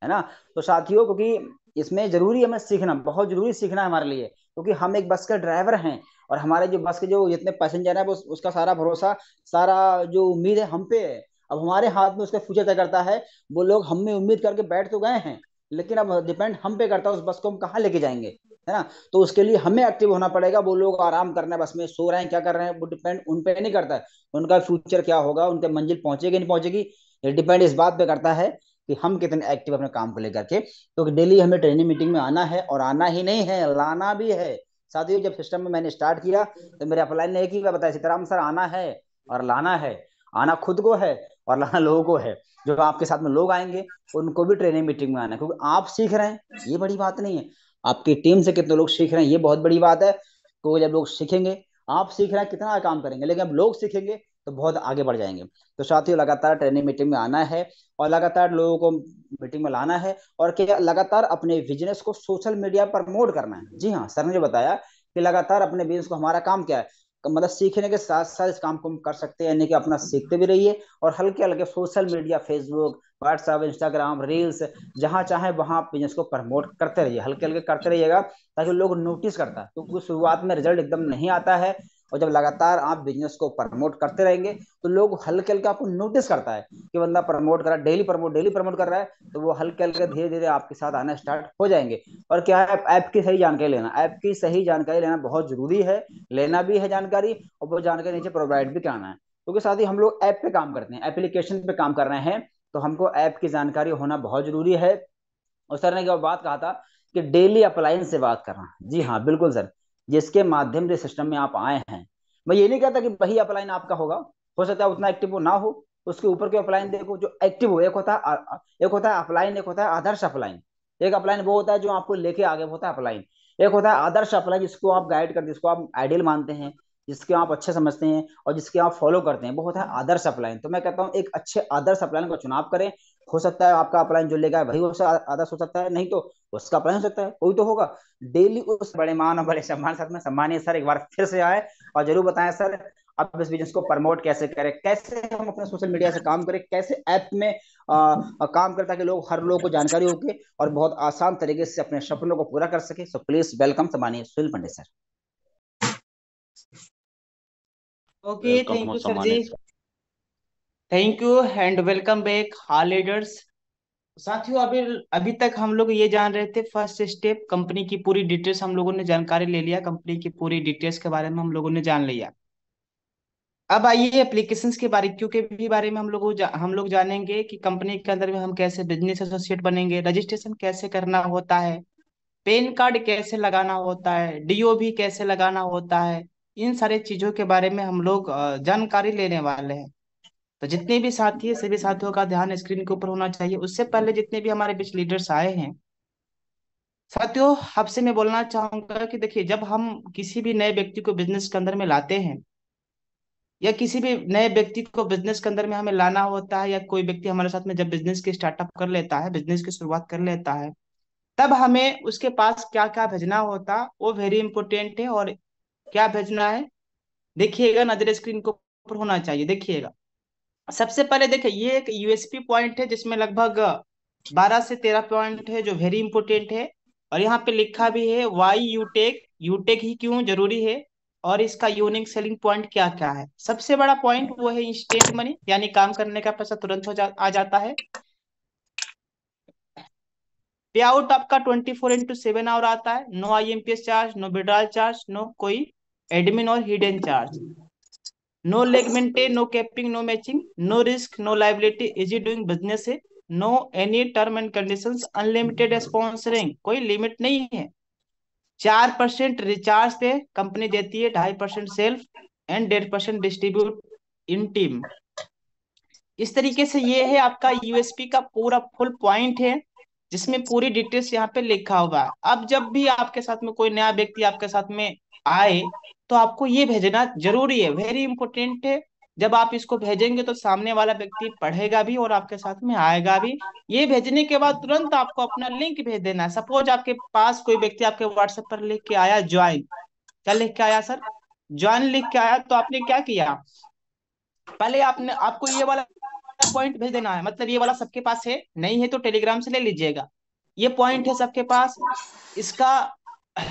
है ना। तो साथियों, क्योंकि इसमें जरूरी है हमें सीखना, बहुत जरूरी सीखना है हमारे लिए, क्योंकि हम एक बस के ड्राइवर हैं। और हमारे जो बस के जो जितने पैसेंजर हैं, वो उसका सारा भरोसा, सारा जो उम्मीद है हम पे है। अब हमारे हाथ में उसका फ्यूचर तय करता है। वो लोग हम में उम्मीद करके बैठ तो गए हैं, लेकिन अब डिपेंड हम पे करता है उस बस को हम कहाँ लेके जाएंगे, है ना। तो उसके लिए हमें एक्टिव होना पड़ेगा। वो लोग आराम करना है, बस में सो रहे हैं, क्या कर रहे हैं, वो डिपेंड उन पे नहीं करता है। उनका फ्यूचर क्या होगा, उनके मंजिल पहुंचेगी नहीं पहुंचेगी, ये डिपेंड इस बात पे करता है कि हम कितने एक्टिव अपने काम को लेकर के। तो डेली हमें ट्रेनिंग मीटिंग में आना है, और आना ही नहीं है, लाना भी है। साथियों, जब सिस्टम में मैंने स्टार्ट किया, तो मेरे अपलाइन ने एक ही बात बताया, सीताराम सर आना है और लाना है। आना खुद को है और लाना लोगों को है। जो आपके साथ में लोग आएंगे, उनको भी ट्रेनिंग मीटिंग में आना है, क्योंकि आप सीख रहे हैं, ये बड़ी बात नहीं है। आपकी टीम से कितने लोग सीख रहे हैं, ये बहुत बड़ी बात है। तो जब लोग सीखेंगे, आप सीख रहे हैं कितना काम करेंगे, लेकिन अब लोग सीखेंगे तो बहुत आगे बढ़ जाएंगे। तो साथियों, लगातार ट्रेनिंग मीटिंग में आना है, और लगातार लोगों को मीटिंग में लाना है। और क्या, लगातार अपने बिजनेस को सोशल मीडिया पर प्रमोट करना है। जी हाँ, सर ने जो बताया कि लगातार अपने बिजनेस को, हमारा काम क्या है, मतलब सीखने के साथ साथ इस काम को हम कर सकते हैं, यानी कि अपना सीखते भी रहिए, और हल्के हल्के social media, Facebook, WhatsApp, Instagram, reels, जहां चाहे वहां बिजनेस को प्रमोट करते रहिए, हल्के हल्के करते रहिएगा, ताकि लोग नोटिस करता है। क्योंकि शुरुआत में रिजल्ट एकदम नहीं आता है, और जब लगातार आप बिजनेस को प्रमोट करते रहेंगे, तो लोग हल्के हल्के आपको नोटिस करता है कि बंदा प्रमोट कर रहा है, डेली प्रमोट कर रहा है, तो वो हल्के हल्के धीरे धीरे आपके साथ आना स्टार्ट हो जाएंगे। और क्या है, ऐप की सही जानकारी लेना, ऐप की सही जानकारी लेना बहुत जरूरी है। लेना भी है जानकारी, और वो जानकारी नीचे प्रोवाइड भी कराना है, क्योंकि साथ ही हम लोग ऐप पे काम करते हैं, एप्लीकेशन पे काम कर रहे हैं, तो हमको ऐप की जानकारी होना बहुत जरूरी है। और सर ने क्या बात कहा था कि डेली अप्लायंस से बात करना। जी हाँ बिल्कुल सर, जिसके माध्यम से सिस्टम में आप आए हैं। मैं ये नहीं कहता कि वही अपलाइन आपका होगा, हो सकता है उतना एक्टिव वो ना हो, उसके ऊपर के अपलाइन देखो जो एक्टिव हो। एक होता है अपलाइन, एक होता है आदर्श अपलाइन। एक अपलाइन वो होता है जो आपको लेके आगे होता है अपलाइन। एक होता है आदर्श अपलाइन, जिसको आप गाइड करते हैं, जिसको आप आइडियल मानते हैं, जिसके आप अच्छे समझते हैं और जिसके आप फॉलो करते हैं, वो होता है आदर्श अपलाइन। तो मैं कहता हूँ एक अच्छे आदर्श अपलाइन का चुनाव करें। हो सकता है आपका अपलाइन जो लेगा है वही उसका आदर्श हो सकता है, नहीं तो उसका अपलाइन हो सकता है, कोई तो होगा। डेली उस बड़े मान और बड़े सम्मान के साथ में सम्मानिए सर एक बार फिर से आए और जरूर बताएं सर आप इस बिजनेस को प्रमोट कैसे करें, कैसे हम अपने सोशल मीडिया से काम करें, कैसे ऐप में काम करें ताकि लोग, हर लोग को जानकारी हो के और बहुत आसान तरीके से अपने सपनों को पूरा कर सके। सो प्लीज वेलकम सम्मानिए Sunil Pandit sir. Okay, welcome thank हो यू सर जी। सम्मानित sir. Thank you and welcome back all leaders. साथियों, अभी अभी तक हम लोग ये जान रहे थे फर्स्ट स्टेप, कंपनी की पूरी डिटेल्स हम लोगों ने जानकारी ले लिया, कंपनी की पूरी डिटेल्स के बारे में हम लोगों ने जान लिया। अब आइए एप्लीकेशंस के बारीकियों के भी बारे में हम लोग जानेंगे कि कंपनी के अंदर में हम कैसे बिजनेस एसोसिएट बनेंगे, रजिस्ट्रेशन कैसे करना होता है, पैन कार्ड कैसे लगाना होता है, डीओ भी कैसे लगाना होता है। इन सारे चीजों के बारे में हम लोग जानकारी लेने वाले हैं। तो जितने भी साथी है सभी साथियों का ध्यान स्क्रीन के ऊपर होना चाहिए। उससे पहले जितने भी हमारे बीच लीडर्स आए हैं, साथियों आपसे मैं बोलना चाहूंगा कि देखिए, जब हम किसी भी नए व्यक्ति को बिजनेस के अंदर में लाते हैं या किसी भी नए व्यक्ति को बिजनेस के अंदर में हमें लाना होता है, या कोई व्यक्ति हमारे साथ में जब बिजनेस की स्टार्टअप कर लेता है, बिजनेस की शुरुआत कर लेता है, तब हमें उसके पास क्या क्या भेजना होता वो वेरी इंपॉर्टेंट है। और क्या भेजना है देखिएगा, नजर स्क्रीन के ऊपर होना चाहिए। देखिएगा, सबसे पहले देखिए, ये एक यूएसपी पॉइंट है जिसमें लगभग 12 से 13 पॉइंट है जो वेरी इंपॉर्टेंट है। और यहाँ पे लिखा भी है वाई यूटेक, यूटेक ही क्यों जरूरी है, और इसका यूनिक सेलिंग पॉइंट क्या क्या है। सबसे बड़ा पॉइंट वो है इंस्टेंट मनी, यानी काम करने का पैसा तुरंत आ जाता है। पे आउट आपका 24/7 आवर आता है। No IMPS charge, no withdrawal charge, no कोई एडमिन और hidden charge, no leg maintain, no capping, no matching, no risk, no liability, easy doing business है। No any term and conditions, unlimited sponsoring, कोई limit नहीं है। 4% recharge पे company देती है, 2.5% self and 1.5% distribute in team. इस तरीके से ये है आपका यूएसपी का पूरा फुल पॉइंट है, जिसमें पूरी डिटेल्स यहाँ पे लिखा हुआ है। अब जब भी आपके साथ में कोई नया व्यक्ति आपके साथ में आए, तो आपको ये भेजना जरूरी है, वेरी इंपॉर्टेंट है। जब आप इसको भेजेंगे तो सामने वाला व्यक्ति पढ़ेगा भी और आपके साथ में आएगा भी। ये भेजने के बाद तुरंत आपको अपना लिंक भेज देना है। सपोज आपके पास कोई व्यक्ति आपके व्हाट्सएप पर लिख के आया ज्वाइन, क्या लिख के आया सर? ज्वाइन लिख के आया, तो आपने क्या किया, पहले आपने आपको ये वाला पॉइंट भेज देना है। मतलब ये वाला सबके पास है, नहीं है तो टेलीग्राम से ले लीजिएगा। ये पॉइंट है सबके पास, इसका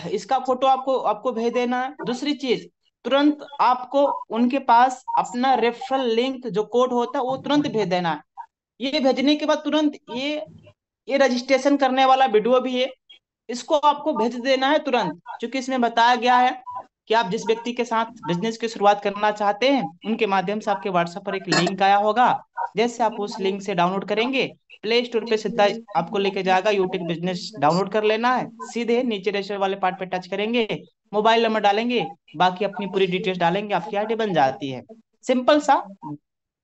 इसका फोटो आपको आपको भेज देना है। दूसरी चीज, तुरंत आपको उनके पास अपना रेफरल लिंक जो कोड होता है वो तुरंत भेज देना है। ये भेजने के बाद तुरंत ये रजिस्ट्रेशन करने वाला वीडियो भी है, इसको आपको भेज देना है तुरंत। क्योंकि इसमें बताया गया है कि आप जिस व्यक्ति के साथ बिजनेस की शुरुआत करना चाहते हैं, उनके माध्यम से आपके व्हाट्सएप पर एक लिंक आया होगा। जैसे आप उस लिंक से डाउनलोड करेंगे, प्ले स्टोर पे सीधा आपको लेके जाएगा, यूट्यूब बिजनेस डाउनलोड कर लेना है। सीधे नीचे रजिस्टर वाले पार्ट पे टच करेंगे, मोबाइल नंबर डालेंगे, बाकी अपनी पूरी डिटेल्स डालेंगे, आपकी आईडी बन जाती है। सिंपल सा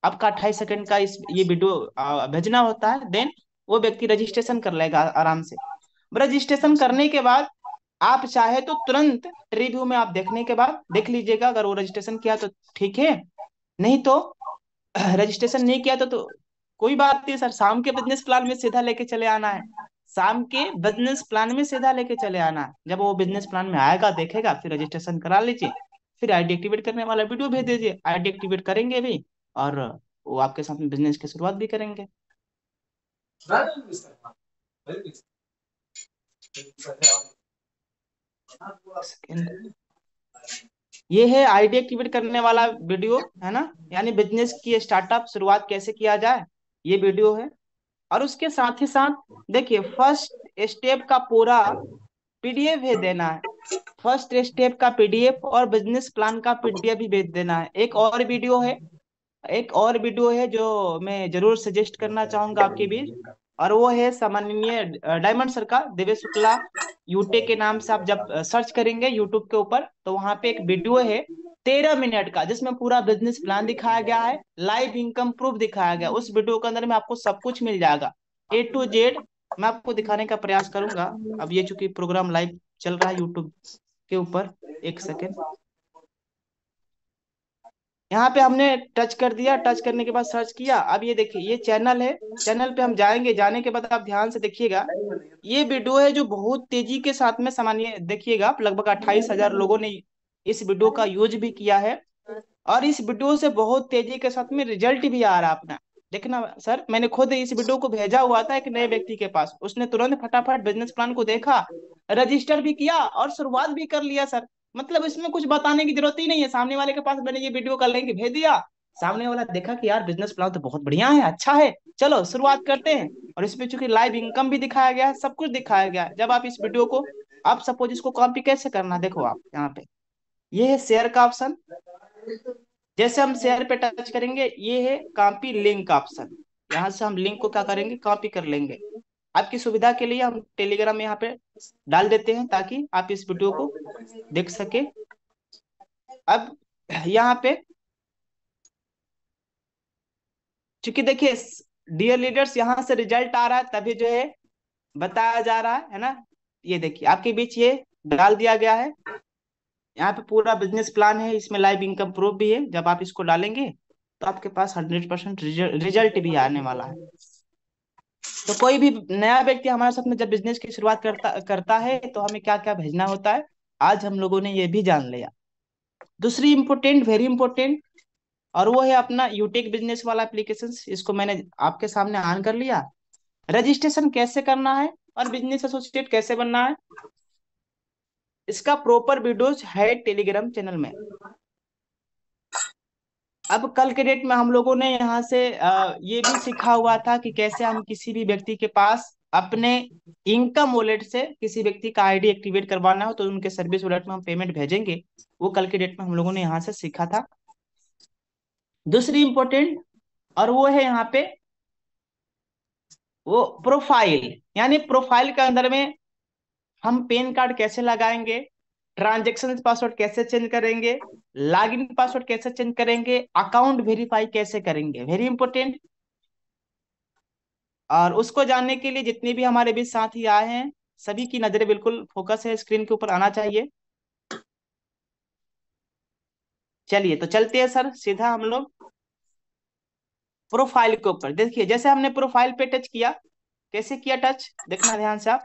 आपका 28 सेकंड का ये वीडियो भेजना होता है। देन वो व्यक्ति रजिस्ट्रेशन कर लेगा आराम से। रजिस्ट्रेशन करने के बाद आप चाहे तो तुरंत रिव्यू में आप देखने के बाद देख लीजिएगा, अगर वो रजिस्ट्रेशन किया तो ठीक है, नहीं तो रजिस्ट्रेशन नहीं किया तो कोई बात नहीं सर, शाम के बिजनेस प्लान में सीधा लेके चले आना है। शाम के बिजनेस प्लान में सीधा लेके चले आना है। जब वो बिजनेस प्लान में आएगा देखेगा, फिर रजिस्ट्रेशन करा लीजिए, फिर आईडी एक्टिवेट करने वाला वीडियो भेज दीजिए, आईडी एक्टिवेट करेंगे भी और वो आपके साथ में बिजनेस की शुरुआत भी करेंगे। ये है आईडी एक्टिवेट करने वाला वीडियो, है ना, यानी बिजनेस की स्टार्टअप शुरुआत कैसे किया जाए, ये वीडियो है। और उसके साथ ही साथ देखिए, फर्स्ट स्टेप का पूरा पीडीएफ भेज देना है। फर्स्ट स्टेप का पीडीएफ और बिजनेस प्लान का पीडीएफ भी भेज देना है। एक और वीडियो है जो मैं जरूर सजेस्ट करना चाहूंगा आपके बीच, और वो है सम्माननीय डायमंड सर का, देवेश शुक्ला यूटे के नाम से। आप जब सर्च करेंगे यूट्यूब के ऊपर, तो वहां पे एक वीडियो है 13 मिनट का, जिसमें पूरा बिजनेस प्लान दिखाया गया है, लाइव इनकम प्रूफ दिखाया गया। उस वीडियो के अंदर में आपको सब कुछ मिल जाएगा, A to Z। मैं आपको दिखाने का प्रयास करूंगा। अब ये चूंकि प्रोग्राम लाइव चल रहा है यूट्यूब के ऊपर। एक सेकेंड, यहाँ पे हमने टच कर दिया। टच करने के बाद सर्च किया। अब ये देखिए, ये चैनल है। चैनल पे हम जाएंगे। जाने के बाद आप ध्यान से देखिएगा, ये वीडियो है जो बहुत तेजी के साथ में सामान्य देखिएगा, लगभग 28,000 लोगों ने इस वीडियो का यूज भी किया है। और इस वीडियो से बहुत तेजी के साथ में रिजल्ट भी आ रहा है अपना। देखना सर, मैंने खुद इस वीडियो को भेजा हुआ था एक नए व्यक्ति के पास। उसने तुरंत फटाफट बिजनेस प्लान को देखा, रजिस्टर भी किया और शुरुआत भी कर लिया सर। मतलब इसमें कुछ बताने की जरूरत ही नहीं है। सामने वाले के पास मैंने ये वीडियो का लिंक भेज दिया, सामने वाला देखा कि यार बिजनेस प्लान तो बहुत बढ़िया है, अच्छा है, चलो शुरुआत करते हैं। और इसमें चूंकि लाइव इनकम भी दिखाया गया है, सब कुछ दिखाया गया है। जब आप इस वीडियो को, आप सपोज इसको कॉपी कैसे करना, देखो आप यहाँ पे, ये है शेयर का ऑप्शन। जैसे हम शेयर पे टच करेंगे, ये है कॉपी लिंक का ऑप्शन। यहाँ से हम लिंक को क्या करेंगे, कॉपी कर लेंगे। आपकी सुविधा के लिए हम टेलीग्राम में यहाँ पे डाल देते हैं ताकि आप इस वीडियो को देख सके। अब यहाँ पे चूंकि देखिए डियर लीडर्स, यहाँ से रिजल्ट आ रहा है तभी जो है बताया जा रहा है ना। ये देखिए आपके बीच ये डाल दिया गया है। यहाँ पे पूरा बिजनेस प्लान है, इसमें लाइव इनकम प्रूफ भी है। जब आप इसको डालेंगे तो आपके पास 100% रिजल्ट भी आने वाला है। तो कोई भी नया व्यक्ति हमारे साथ में जब बिजनेस की शुरुआत करता है तो हमें क्या क्या भेजना होता है, आज हम लोगों ने ये भी जान लिया। दूसरी इंपोर्टेंट, वेरी इंपोर्टेंट, और वो है अपना यूटेक बिजनेस वाला एप्लीकेशन। इसको मैंने आपके सामने ऑन कर लिया। रजिस्ट्रेशन कैसे करना है और बिजनेस एसोसिएट कैसे बनना है, इसका प्रॉपर वीडियोज है टेलीग्राम चैनल में। अब कल के डेट में हम लोगों ने यहाँ से ये भी सीखा हुआ था कि कैसे हम किसी भी व्यक्ति के पास अपने इनकम वॉलेट से किसी व्यक्ति का आईडी एक्टिवेट करवाना हो तो उनके सर्विस वॉलेट में हम पेमेंट भेजेंगे। वो कल के डेट में हम लोगों ने यहाँ से सीखा था। दूसरी इंपॉर्टेंट, और वो है यहाँ पे वो प्रोफाइल, यानी प्रोफाइल के अंदर में हम पैन कार्ड कैसे लगाएंगे, ट्रांजेक्शन पासवर्ड कैसे चेंज करेंगे, लॉगिन पासवर्ड कैसे चेंज करेंगे, अकाउंट वेरीफाई कैसे करेंगे, वेरी इंपॉर्टेंट। और उसको जानने के लिए जितने भी हमारे बीच साथी आए हैं, सभी की नजरें बिल्कुल फोकस है, स्क्रीन के ऊपर आना चाहिए। चलिए तो चलते हैं सर सीधा हम लोग प्रोफाइल के ऊपर। देखिए जैसे हमने प्रोफाइल पे टच किया, कैसे किया टच, देखना ध्यान से आप।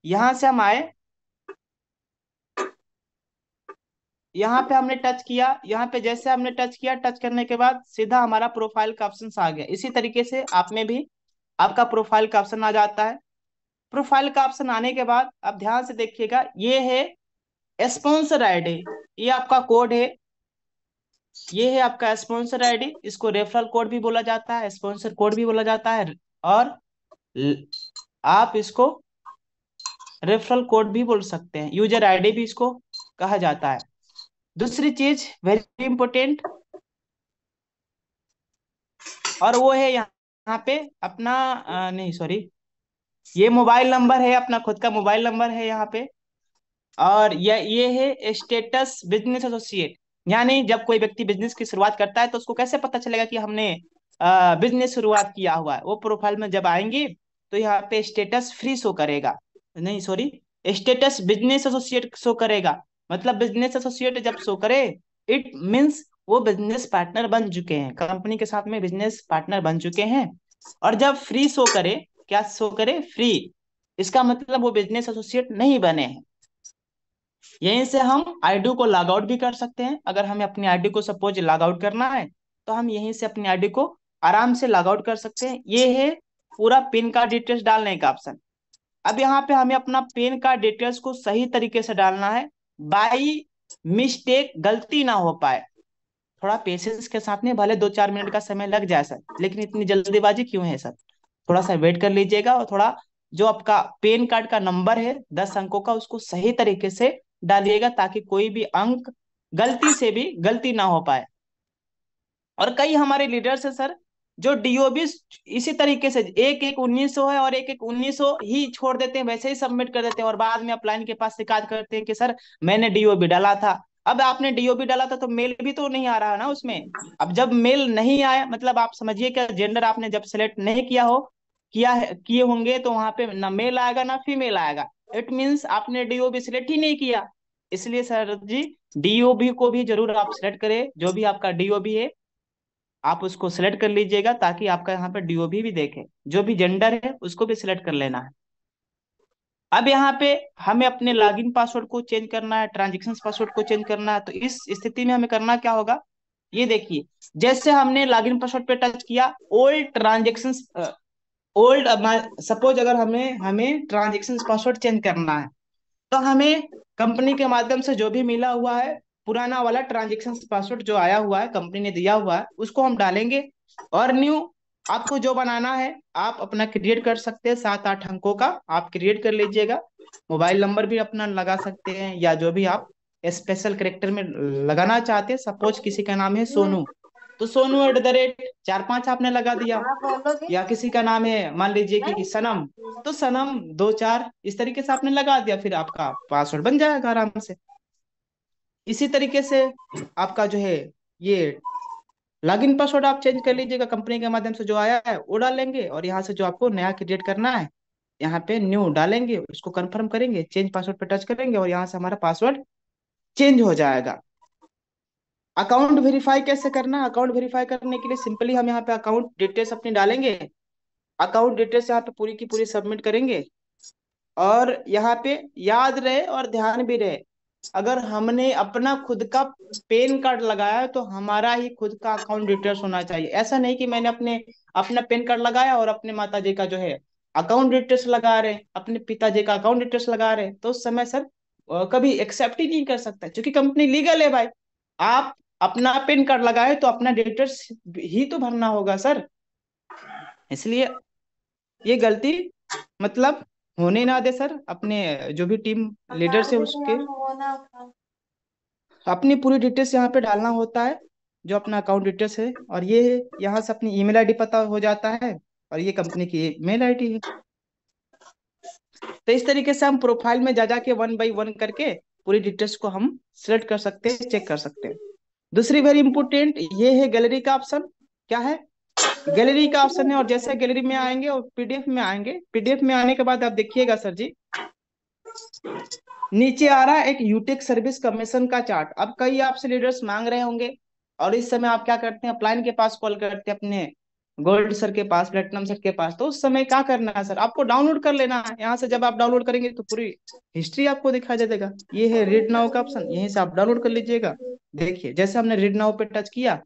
यहां से हम आए, यहाँ पे हमने टच किया। यहाँ पे जैसे हमने टच किया, टच करने के बाद सीधा हमारा प्रोफाइल का ऑप्शन आ गया। इसी तरीके से आप में भी आपका प्रोफाइल का ऑप्शन आ जाता है। प्रोफाइल का ऑप्शन आने के बाद आप ध्यान से देखिएगा, ये है स्पॉन्सर आईडी, ये आपका कोड है। ये है आपका स्पॉन्सर आईडी, इसको रेफरल कोड भी बोला जाता है, स्पॉन्सर कोड भी बोला जाता है, और आप इसको रेफरल कोड भी बोल सकते हैं, यूजर आईडी भी इसको कहा जाता है। दूसरी चीज वेरी इंपॉर्टेंट, और वो है यहाँ पे अपना नहीं सॉरी, ये मोबाइल नंबर है, अपना खुद का मोबाइल नंबर है यहाँ पे। और ये है स्टेटस बिजनेस एसोसिएट, यानी जब कोई व्यक्ति बिजनेस की शुरुआत करता है तो उसको कैसे पता चलेगा कि हमने बिजनेस शुरुआत किया हुआ है। वो प्रोफाइल में जब आएंगे तो यहाँ पे स्टेटस फ्री शो करेगा, नहीं sorry, status business associate show करेगा। मतलब बिजनेस एसोसिएट जब शो करे, इट मीन्स वो बिजनेस पार्टनर बन चुके हैं, कंपनी के साथ में बिजनेस पार्टनर बन चुके हैं। और जब फ्री शो करे, क्या शो करे, फ्री, इसका मतलब वो बिजनेस एसोसिएट नहीं बने हैं। यहीं से हम आईडी को लॉग आउट भी कर सकते हैं। अगर हमें अपनी आईडी को सपोज लॉग आउट करना है तो हम यहीं से अपनी आईडी को आराम से लॉग आउट कर सकते हैं। ये है पूरा पैन कार्ड डिटेल्स डालने का ऑप्शन। अब यहाँ पे हमें अपना पैन कार्ड डिटेल्स को सही तरीके से डालना है, बाई मिस्टेक गलती ना हो पाए। थोड़ा पेशेंस के साथ में, भले 2-4 मिनट का समय लग जाए सर, लेकिन इतनी जल्दीबाजी क्यों है सर, थोड़ा सा वेट कर लीजिएगा। और थोड़ा जो आपका पैन कार्ड का नंबर है 10 अंकों का, उसको सही तरीके से डालिएगा ताकि कोई भी अंक गलती से भी गलती ना हो पाए। और कई हमारे लीडर्स है सर जो डीओबी इसी तरीके से 1-1-1900 है और 1-1-1900 ही छोड़ देते हैं, वैसे ही सबमिट कर देते हैं, और बाद में अपलाइन के पास शिकायत करते हैं कि सर मैंने डीओबी डाला था। अब आपने डीओबी डाला था तो मेल भी तो नहीं आ रहा है ना उसमें। अब जब मेल नहीं आया, मतलब आप समझिए कि जेंडर आपने जब सेलेक्ट नहीं किया हो, किए होंगे, तो वहां पे ना मेल आएगा ना फीमेल आएगा। इट मीन्स आपने डीओबी सिलेक्ट ही नहीं किया। इसलिए सर जी डीओबी को भी जरूर आप सिलेक्ट करें, जो भी आपका डीओबी है आप उसको सिलेक्ट कर लीजिएगा, ताकि आपका यहाँ पे डीओबी भी देखे। जो भी जेंडर है उसको भी सिलेक्ट कर लेना है। अब यहाँ पे हमें अपने लॉगिन पासवर्ड को चेंज करना है, ट्रांजेक्शन पासवर्ड को चेंज करना है। तो इस स्थिति में हमें करना क्या होगा, ये देखिए। जैसे हमने लॉगिन पासवर्ड पे टच किया, ओल्ड ट्रांजेक्शन, ओल्ड, सपोज अगर हमें हमें ट्रांजेक्शन पासवर्ड चेंज करना है, तो हमें कंपनी के माध्यम से जो भी मिला हुआ है पुराना वाला ट्रांजेक्शन पासवर्ड जो आया हुआ है, कंपनी ने दिया हुआ है, उसको हम डालेंगे। और न्यू आपको जो बनाना है आप अपना क्रिएट कर सकते हैं, 7-8 अंकों का आप क्रिएट कर लीजिएगा। मोबाइल नंबर भी अपना लगा सकते हैं, या जो भी आप स्पेशल करेक्टर में लगाना चाहते हैं। सपोज किसी का नाम है सोनू, तो सोनू @ 4-5 आपने लगा दिया। या किसी का नाम है मान लीजिए कि सनम, तो सनम 2-4 इस तरीके से आपने लगा दिया, फिर आपका पासवर्ड बन जाएगा आराम से। इसी तरीके से आपका जो है ये लॉगिन पासवर्ड आप चेंज कर लीजिएगा, कंपनी के माध्यम से जो आया है वो डालेंगे, और यहाँ से जो आपको नया क्रिएट करना है यहाँ पे न्यू डालेंगे, उसको कंफर्म करेंगे, चेंज पासवर्ड पे टच करेंगे, और यहाँ से हमारा पासवर्ड चेंज हो जाएगा। अकाउंट वेरीफाई कैसे करना है, अकाउंट वेरीफाई करने के लिए सिंपली हम यहाँ पे अकाउंट डिटेल्स अपनी डालेंगे। अकाउंट डिटेल्स यहाँ पे पूरी की पूरी सबमिट करेंगे। और यहाँ पे याद रहे और ध्यान भी रहे, अगर हमने अपना खुद का पैन कार्ड लगाया है तो हमारा ही खुद का अकाउंट डिटेल्स होना चाहिए। ऐसा नहीं कि मैंने अपने अपना पैन कार्ड लगाया और अपने माता जी का जो है अकाउंट डिटेल्स लगा रहे, अपने पिताजी का अकाउंट डिटेल्स लगा रहे, तो उस समय सर कभी एक्सेप्ट ही नहीं कर सकता, क्योंकि कंपनी लीगल है भाई। आप अपना पैन कार्ड लगाए तो अपना डिटेल्स ही तो भरना होगा सर। इसलिए ये गलती मतलब होने ना दे सर। अपने जो भी टीम लीडर्स है उसके अपनी पूरी डिटेल्स यहाँ पे डालना होता है, जो अपना अकाउंट डिटेल्स है। और ये यहाँ से अपनी ईमेल आईडी पता हो जाता है, और ये कंपनी की मेल आईडी है। तो इस तरीके से हम प्रोफाइल में जा जाके 1 बाई 1 करके पूरी डिटेल्स को हम सिलेक्ट कर सकते हैं, चेक कर सकते हैं। दूसरी वेरी इंपोर्टेंट ये है गैलरी का ऑप्शन। क्या है, गैलरी का ऑप्शन है। और जैसे गैलरी में आएंगे और पीडीएफ में आएंगे, पीडीएफ में आने के बाद आप देखिएगा सर जी, नीचे आ रहा है एक यूटेक सर्विस कमीशन का चार्ट। अब कई आपसे लीडर्स मांग रहे होंगे, और इस समय आप क्या करते हैं, अपलाइन के पास कॉल करते हैं, अपने गोल्ड सर के पास, प्लेटिनम सर के पास। तो उस समय क्या करना है सर, आपको डाउनलोड कर लेना है। यहाँ से जब आप डाउनलोड करेंगे तो पूरी हिस्ट्री आपको दिखाई दे देगा। ये है रीड नाउ का ऑप्शन, यहीं से आप डाउनलोड कर लीजिएगा। देखिए जैसे हमने रीड नाउ पे टच किया,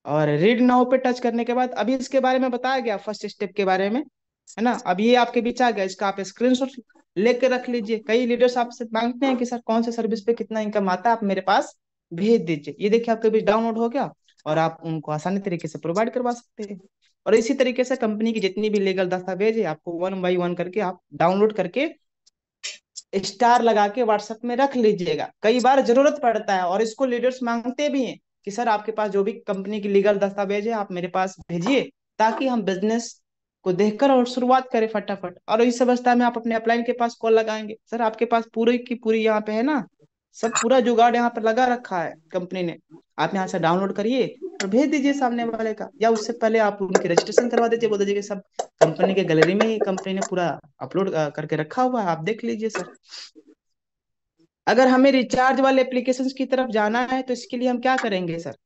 और रीड नाउ पे टच करने के बाद अभी इसके बारे में बताया गया, फर्स्ट स्टेप के बारे में, है ना। अब ये आपके बीच आ गया, इसका आप स्क्रीनशॉट लेके रख लीजिए। कई लीडर्स आपसे मांगते हैं कि सर कौन से सर्विस पे कितना इनकम आता है, आप मेरे पास भेज दीजिए। ये देखिए आपके बीच डाउनलोड हो गया, और आप उनको आसानी तरीके से प्रोवाइड करवा सकते हैं। और इसी तरीके से कंपनी की जितनी भी लीगल दस्तावेज है आपको 1 बाई 1 करके आप डाउनलोड करके स्टार लगा के व्हाट्सएप में रख लीजिएगा। कई बार जरूरत पड़ता है, और इसको लीडर्स मांगते भी हैं कि सर आपके पास जो भी कंपनी की लीगल दस्तावेज है आप मेरे पास भेजिए, ताकि हम बिजनेस को देखकर और शुरुआत करें फटाफट। और इस अवस्था में आप अपने अपलाइन के पास कॉल लगाएंगे, सर आपके पास पूरी की पूरी यहाँ पे है ना, सब पूरा जुगाड़ यहाँ पे लगा रखा है कंपनी ने। आप यहाँ से डाउनलोड करिए और भेज दीजिए सामने वाले का, या उससे पहले आप उनकी रजिस्ट्रेशन करवा दीजिए, बोल दीजिए कि सब कंपनी के गैलरी में ही कंपनी ने पूरा अपलोड करके रखा हुआ है, आप देख लीजिए सर। अगर हमें रिचार्ज वाले एप्लीकेशन की तरफ जाना है तो इसके लिए हम क्या करेंगे सर,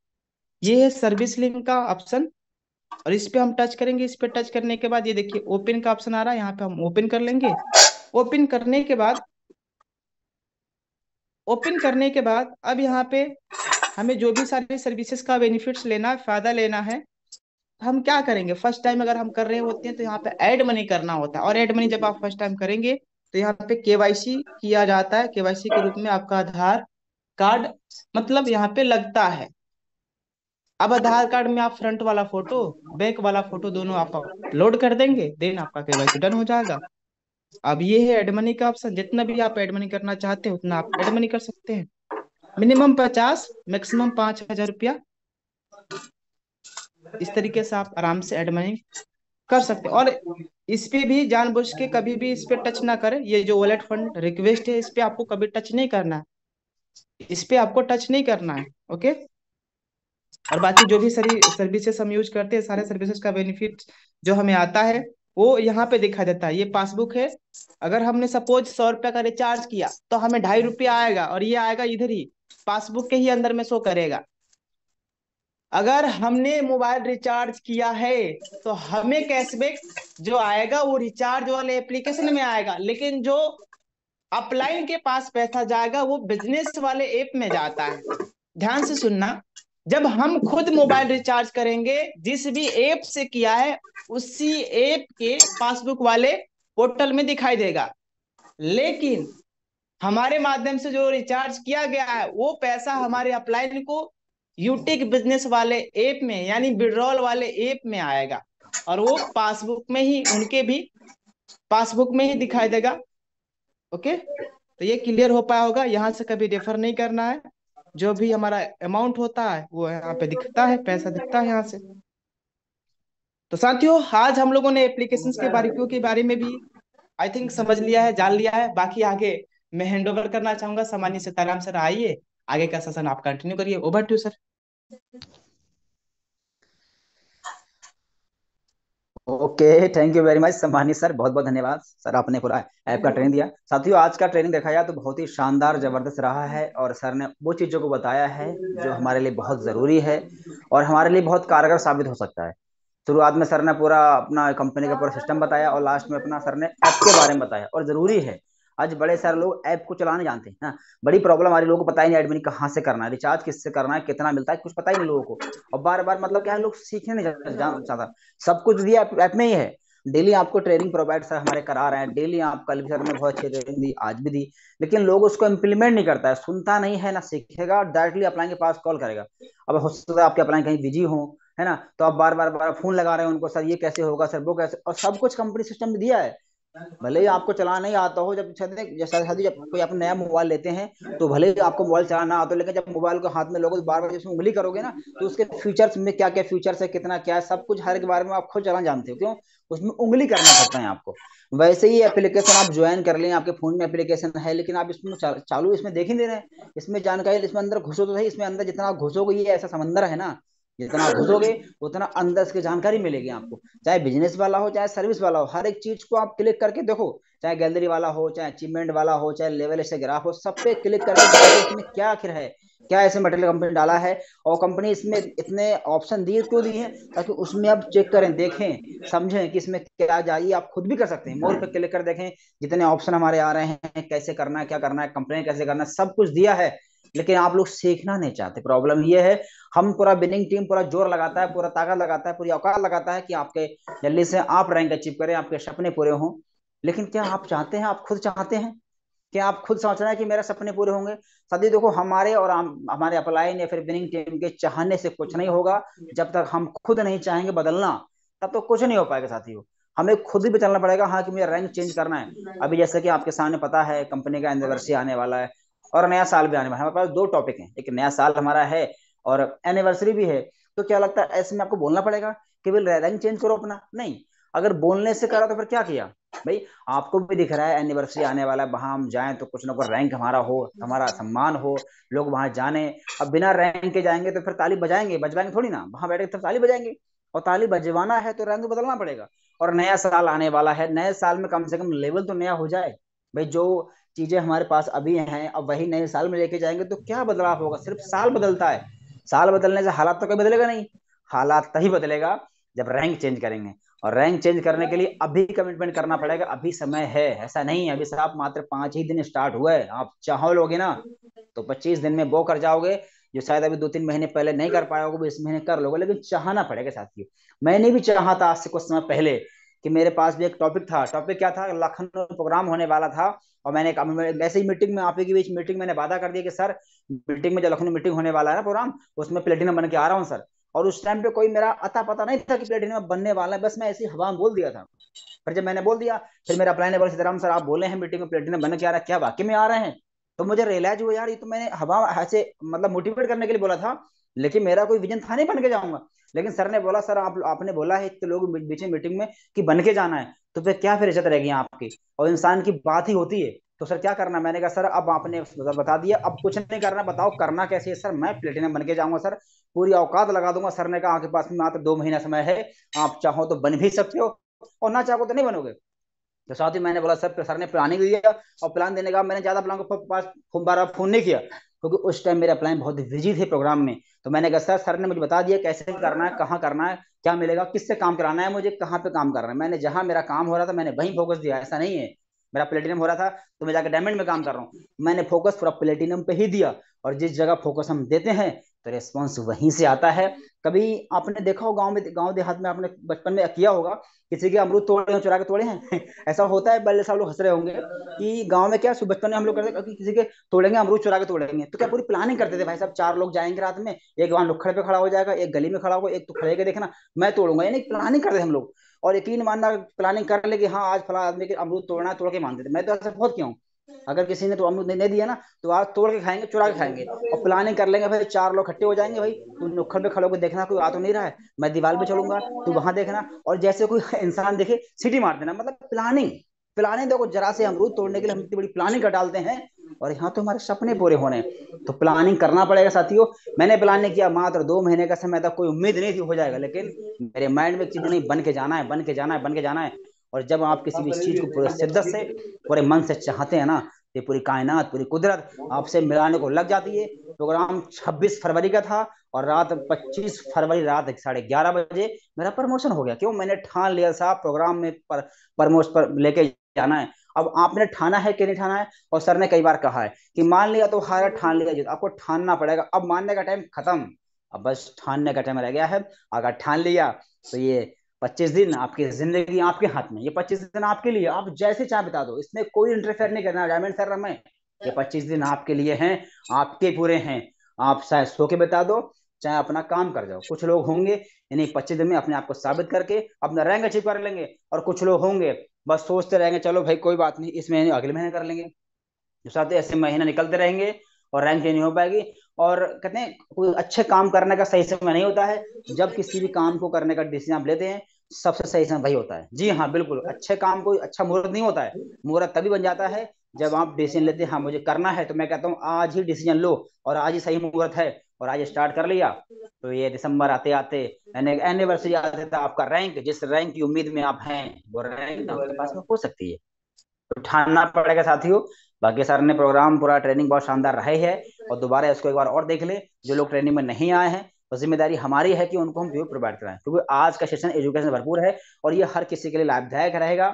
ये है सर्विस लिंक का ऑप्शन, और इस पे हम टच करेंगे। इस पे टच करने के बाद ये देखिए ओपन का ऑप्शन आ रहा है, यहाँ पे हम ओपन कर लेंगे। ओपन करने के बाद अब यहाँ पे हमें जो भी सारी सर्विसेज का बेनिफिट्स लेना है, फायदा लेना है, हम क्या करेंगे, फर्स्ट टाइम अगर हम कर रहे होते हैं तो यहाँ पे ऐड मनी करना होता है। और ऐड मनी जब आप फर्स्ट टाइम करेंगे तो यहाँ पे केवाईसी किया जाता है। केवाईसी के रूप में आपका आधार कार्ड मतलब यहाँ पे लगता है। अब आधार कार्ड में आप फ्रंट वाला फोटो, बैक वाला फोटो दोनों आप अपलोड कर देंगे, देन आपका केवाईसी डन हो जाएगा। अब ये है एड मनी का ऑप्शन, जितना भी आप एड मनी करना चाहते हैं उतना आप एड मनी कर सकते हैं। मिनिमम 50, मैक्सिमम 5,000 रुपया। इस तरीके से आप आराम से एड मनी कर सकते हैं। और इस पे भी जानबूझ के कभी भी इस पे टच ना करें, ये जो वॉलेट फंड रिक्वेस्ट है इस पे आपको कभी टच नहीं करना है, इस पे आपको टच नहीं करना है। ओके। और बाकी जो भी सारी सर्विसेज हम यूज करते हैं, सारे सर्विसेज का बेनिफिट जो हमें आता है वो यहाँ पे दिखा देता है, ये पासबुक है। अगर हमने सपोज 100 रुपये का रिचार्ज किया तो हमें 2.5 रुपया आएगा, और ये आएगा इधर ही, पासबुक के ही अंदर में शो करेगा। अगर हमने मोबाइल रिचार्ज किया है तो हमें कैशबैक जो आएगा वो रिचार्ज वाले एप्लीकेशन में आएगा, लेकिन जो अपलाइन के पास पैसा जाएगा वो बिजनेस वाले ऐप में जाता है। ध्यान से सुनना, जब हम खुद मोबाइल रिचार्ज करेंगे जिस भी ऐप से किया है उसी ऐप के पासबुक वाले पोर्टल में दिखाई देगा, लेकिन हमारे माध्यम से जो रिचार्ज किया गया है वो पैसा हमारे अपलाइन को यूटिक बिजनेस वाले ऐप में यानी विड्रॉल वाले ऐप में आएगा, और वो पासबुक में ही, उनके भी पासबुक में ही दिखाई देगा। ओके, तो ये क्लियर हो पाया होगा। यहाँ से कभी रेफर नहीं करना है, जो भी हमारा अमाउंट होता है वो यहाँ पे दिखता है, पैसा दिखता है यहाँ से। तो साथियों, आज हम लोगों ने एप्लीकेशंस के बारीकियों के बारे में भी आई थिंक समझ लिया है, जान लिया है। बाकी आगे मैं हैंड ओवर करना चाहूंगा सामान्य सीताराम सर, आइए आगे का सेशन आप कंटिन्यू करिए। Over to sir. Okay, thank you very much सम्मानित सर, बहुत बहुत धन्यवाद सर, आपने पूरा ऐप का ट्रेनिंग दिया। साथियों, आज का ट्रेनिंग देखा जाए तो बहुत ही शानदार जबरदस्त रहा है, और सर ने वो चीज़ों को बताया है जो हमारे लिए बहुत ज़रूरी है और हमारे लिए बहुत कारगर साबित हो सकता है। शुरुआत में सर ने पूरा अपना कंपनी का पूरा सिस्टम बताया, और लास्ट में अपना सर ने ऐप के बारे में बताया। और ज़रूरी है, आज बड़े सारे लोग ऐप को चलाने जानते हैं ना, बड़ी प्रॉब्लम हमारे लोगों को पता ही नहीं एडमिन कहाँ से करना है, रिचार्ज किससे करना है, कितना मिलता है, कुछ पता ही नहीं लोगों को। और बार बार मतलब क्या है, लोग सीखने नहीं जान चाहता, सब कुछ दिया ऐप में ही है। डेली आपको ट्रेनिंग प्रोवाइड सर हमारे करा रहे हैं, डेली आप, कल भी सर ने बहुत अच्छी ट्रेनिंग दी, आज भी दी, लेकिन लोग उसको इम्प्लीमेंट नहीं करता है, सुनता नहीं है ना सीखेगा, डायरेक्टली अपलाइन के पास कॉल करेगा। अब हो सकता है आपके अपलाइन कहीं बिजी हो, है ना, तो आप बार बार बार फोन लगा रहे हैं उनको, सर ये कैसे होगा, सर वो कैसे, और सब कुछ कंपनी सिस्टम में दिया है। भले ही आपको चलाना नहीं आता हो, जब जैसा शादी जब कोई आप नया मोबाइल लेते हैं तो भले ही आपको मोबाइल चलाना आता हो, लेकिन जब मोबाइल को हाथ में लोगे तो बार बार उसमें उंगली करोगे ना, तो उसके फीचर्स में क्या क्या फीचर्स है, कितना क्या है, सब कुछ हर एक बारे में आप खुद चलाना जानते हो, क्यों, उसमें उंगली करना पड़ता है आपको। वैसे ही एप्लीकेशन आप ज्वाइन कर लें, आपके फोन में एप्लीकेशन है, लेकिन आप इसमें चालू इसमें देख ही नहीं रहे, इसमें जानकारी, इसमें अंदर घुसो तो सही, इसमें अंदर जितना घुसोगे ये ऐसा समंदर है ना, जितना घुसोगे उतना अंदर से जानकारी मिलेगी आपको, चाहे बिजनेस वाला हो चाहे सर्विस वाला हो, हर एक चीज को आप क्लिक करके देखो, चाहे गैलरी वाला हो, चाहे अचीवमेंट वाला हो, चाहे लेवल ऐसे ग्राफ हो, सब पे क्लिक करके देखो इसमें क्या आखिर है, क्या ऐसे मटेरियल कंपनी डाला है, और कंपनी इसमें इतने ऑप्शन दिए क्यों दिए हैं, ताकि उसमें आप चेक करें, देखें, समझें कि इसमें क्या जाइए, आप खुद भी कर सकते हैं, मोर पे क्लिक कर देखें, जितने ऑप्शन हमारे आ रहे हैं, कैसे करना है, क्या करना है, कंप्लेन कैसे करना है, सब कुछ दिया है, लेकिन आप लोग सीखना नहीं चाहते। प्रॉब्लम ये है, हम पूरा विनिंग टीम पूरा जोर लगाता है, पूरा ताकत लगाता है, पूरी औकात लगाता है कि आपके जल्दी से आप रैंक अचीव करें, आपके सपने पूरे हों, लेकिन क्या आप चाहते हैं, आप खुद चाहते हैं, क्या आप खुद सोच रहे हैं कि मेरे सपने पूरे होंगे? सदी देखो, हमारे और हमारे अपलाइन या फिर विनिंग टीम के चाहने से कुछ नहीं होगा, जब तक हम खुद नहीं चाहेंगे बदलना, तब तो कुछ नहीं हो पाएगा साथियों। हमें खुद ही बदलना पड़ेगा, हाँ, कि मुझे रैंक चेंज करना है। अभी जैसे कि आपके सामने पता है, कंपनी का एनिवर्सरी आने वाला है और नया साल भी आने वाला है, हमारे पास दो टॉपिक हैं, एक नया साल हमारा है और एनिवर्सरी भी है। तो क्या लगता है, ऐसे में आपको बोलना पड़ेगा कि भाई रैंक चेंज करो अपना? नहीं, अगर बोलने से करा तो फिर क्या किया भाई? आपको भी दिख रहा है एनिवर्सरी आने वाला है, वहां हम जाएं तो कुछ ना कुछ रैंक हमारा हो, हमारा सम्मान हो, लोग वहां जाने। अब बिना रैंक के जाएंगे तो फिर ताली बजाएंगे, बजवाएंगे थोड़ी ना, वहां बैठे तो ताली बजाएंगे, और ताली बजवाना है तो रैंक बदलना पड़ेगा। और नया साल आने वाला है, नए साल में कम से कम लेवल तो नया हो जाए भाई, जो चीजें हमारे पास अभी हैं अब वही नए साल में लेके जाएंगे तो क्या बदलाव होगा? सिर्फ साल बदलता है, साल बदलने से हालात तो कभी बदलेगा नहीं, हालात तभी बदलेगा जब रैंक चेंज करेंगे। और रैंक चेंज करने के लिए अभी कमिटमेंट करना पड़ेगा, अभी समय है, ऐसा नहीं है अभी से आप मात्र 5 ही दिन स्टार्ट हुआ है, आप चाहो लोगे ना तो 25 दिन में वो कर जाओगे, जो शायद अभी 2-3 महीने पहले नहीं कर पाए होगे, इस महीने कर लोगे, लेकिन चाहना पड़ेगा साथियों। मैंने भी चाहा था आज से कुछ समय पहले कि मेरे पास भी एक टॉपिक था, टॉपिक क्या था, लखनऊ प्रोग्राम होने वाला था, और मैंने वैसे ही मीटिंग में, आप ही के बीच मीटिंग, मैंने वादा कर दिया कि सर मीटिंग में, जो लखनऊ मीटिंग होने वाला है ना प्रोग्राम, उसमें प्लेटिनम बन के आ रहा हूँ सर। और उस टाइम पे कोई मेरा अता पता नहीं था कि प्लेटिनम बनने वाला है, बस मैं ऐसी हवा में बोल दिया था। फिर जब मैंने बोल दिया, फिर मेरा अप्लाई ने बोला, सीताराम सर आप बोले हैं मीटिंग में प्लेटिनम बन के आ रहा है, क्या वाकई में आ रहे हैं? तो मुझे रियलाइज हुआ, यार ये तो मैंने हवा ऐसे मतलब मोटिवेट करने के लिए बोला था, लेकिन मेरा कोई विजन था नहीं बन के जाऊंगा। लेकिन सर ने बोला, सर आपने बोला है इतने लोग बीच में मीटिंग में कि बन के जाना है, तो फिर क्या फिर इज्जत रहेगी आपकी? और इंसान की बात ही होती है, तो सर क्या करना? मैंने कहा सर अब आपने बता दिया, अब कुछ नहीं करना, बताओ करना कैसे है? सर मैं प्लेटिनम बन के जाऊंगा सर, पूरी औकात लगा दूंगा। सर ने कहा आपके पास में मात्र 2 महीना समय है, आप चाहो तो बन भी सकते हो, और ना चाहो तो नहीं बनोगे। तो साथ ही मैंने बोला सर ने प्लानिंग दिया, और प्लान देने का मैंने ज्यादा प्लान को पास बार फोन नहीं किया, क्योंकि उस टाइम मेरे प्लान बहुत बिजी थे प्रोग्राम में। तो मैंने कहा सर ने मुझे बता दिया कैसे करना है, कहाँ करना है, क्या मिलेगा, किससे काम कराना है, मुझे कहाँ पे काम करना है। मैंने जहां मेरा काम हो रहा था मैंने वहीं फोकस दिया, ऐसा नहीं है मेरा प्लेटिनम हो रहा था तो मैं जाकर डायमंड में काम कर रहा हूँ। मैंने फोकस पूरा प्लेटिनम पे ही दिया, और जिस जगह फोकस हम देते हैं तो रेस्पॉन्स वहीं से आता है। कभी आपने देखा हो गांव में, गांव देहात में आपने बचपन में किया होगा, किसी के अमरूद तोड़े हो, चुरा के तोड़े हैं ऐसा होता है, बल्ले सब लोग हंस रहे होंगे कि गांव में क्या बचपन में हम लोग करते कि किसी के तोड़ेंगे अमरूद, चुरा के तोड़ेंगे। तो क्या पूरी प्लानिंग करते थे भाई साहब, 4 लोग जाएंगे रात में, एक वहां नुक्कड़ पे खड़ा हो जाएगा, एक गली में खड़ा होगा, एक तो खड़े के देखना मैं तोड़ूंगा, यानी प्लानिंग करते थे हम लोग। और यकीन मानना, प्लानिंग कर ले कि हाँ आज फला आदमी के अमरूद तोड़ना है, तोड़ के मानते थे। मैं तो ऐसा बहुत किया हूँ, अगर किसी ने तो अमरूद नहीं दिया ना, तो आज तोड़ के खाएंगे, चुरा के खाएंगे, और प्लानिंग कर लेंगे भाई 4 लोग इकट्ठे हो जाएंगे, भाई तू नुक्कड़ पे खड़े होकर देखना कोई आ तो नहीं रहा है, मैं दीवार पे चलूंगा, तू वहां देखना, और जैसे कोई इंसान देखे सीटी मार देना। मतलब प्लानिंग, प्लानिंग देखो, जरा से अमरूद तोड़ने के लिए हम इतनी बड़ी प्लानिंग कर डालते हैं, और यहाँ तो हमारे सपने पूरे होने हैं। तो प्लानिंग करना पड़ेगा साथियों। मैंने प्लान नहीं किया, मात्र 2 महीने का समय था, कोई उम्मीद नहीं थी हो जाएगा, लेकिन मेरे माइंड में एक चीज नहीं, बन के जाना है, बन के जाना है, बन के जाना है। और जब आप किसी भी चीज को पूरे शिद्दत से, पूरे मन से चाहते हैं ना, ये पूरी कायनात, पूरी कुदरत आपसे मिलाने को लग जाती है। प्रोग्राम 26 फरवरी का था, और रात 25 फरवरी रात 11:30 बजे मेरा प्रमोशन हो गया। क्यों? मैंने ठान लिया साहब प्रोग्राम में प्रमोशन पर लेके जाना है। अब आपने ठाना है कि नहीं ठाना है, और सर ने कई बार कहा है कि मान लिया तो हारा, ठान लिया जीत, आपको ठानना पड़ेगा। अब मानने का टाइम खत्म, अब बस ठानने का टाइम रह गया है। अगर ठान लिया तो ये 25 दिन आपकी जिंदगी आपके हाथ में, ये 25 दिन आपके लिए, आप जैसे चाहे बिता दो, इसमें कोई इंटरफेयर नहीं करना डायमंड सर में। ये 25 दिन आपके लिए हैं, आपके पूरे हैं। आप चाहे सो के बिता दो, चाहे अपना काम कर जाओ। कुछ लोग होंगे यानी 25 दिन में अपने आप को साबित करके अपना रैंक अचीव कर लेंगे, और कुछ लोग होंगे बस सोचते रहेंगे चलो भाई कोई बात नहीं, इस महीने अगले महीने कर लेंगे। जो साथ ऐसे महीने निकलते रहेंगे और रैंक नहीं हो पाएगी। और कहते हैं कोई अच्छे काम करने का सही समय नहीं होता है, जब किसी भी काम को करने का डिसीजन आप लेते हैं सबसे सही समय वही होता है। जी हाँ बिल्कुल, अच्छे काम कोई अच्छा मुहूर्त नहीं होता है, मुहूर्त तभी बन जाता है जब आप डिसीजन लेते हैं हाँ मुझे करना है। तो मैं कहता हूँ आज ही डिसीजन लो, और आज ही सही मुहूर्त है, और आज स्टार्ट कर लिया तो ये दिसंबर आते आते एनिवर्सरी आते था, आपका रैंक, जिस रैंक की उम्मीद में आप हैं वो रैंक आपके पास में हो सकती है। उठाना पड़ेगा साथियों। बाकी सर ने प्रोग्राम पूरा ट्रेनिंग बहुत शानदार रहे है, और दोबारा इसको एक बार और देख ले। जो लोग ट्रेनिंग में नहीं आए हैं तो जिम्मेदारी हमारी है कि उनको हम व्यू प्रोवाइड कराएं, क्योंकि आज का सेशन एजुकेशन भरपूर है और ये हर किसी के लिए लाभदायक रहेगा।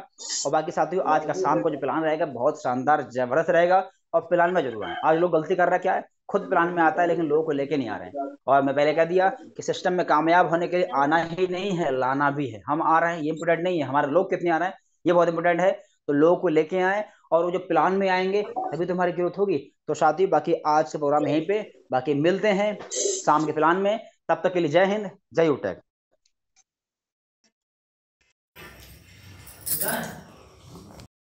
और बाकी साथियों आज का शाम को जो प्लान रहेगा बहुत शानदार जबरदस्त रहेगा, और प्लान में जरूर आए। आज लोग गलती कर रहा क्या है, खुद प्लान में आता है लेकिन लोगों को लेके नहीं आ रहे हैं। और मैं पहले कह दिया कि सिस्टम में कामयाब होने के लिए आना ही नहीं है, लाना भी है। हम आ रहे हैं ये इंपोर्टेंट नहीं है, हमारे लोग कितने आ रहे हैं ये बहुत इंपोर्टेंट है। तो लोगों को लेके आए, और वो जो प्लान में आएंगे तभी तुम्हारी ग्रोथ होगी। तो साथियों बाकी आज का प्रोग्राम यहीं पे, बाकी मिलते हैं शाम के प्लान में। तब तक के लिए जय हिंद, जय यूटेक।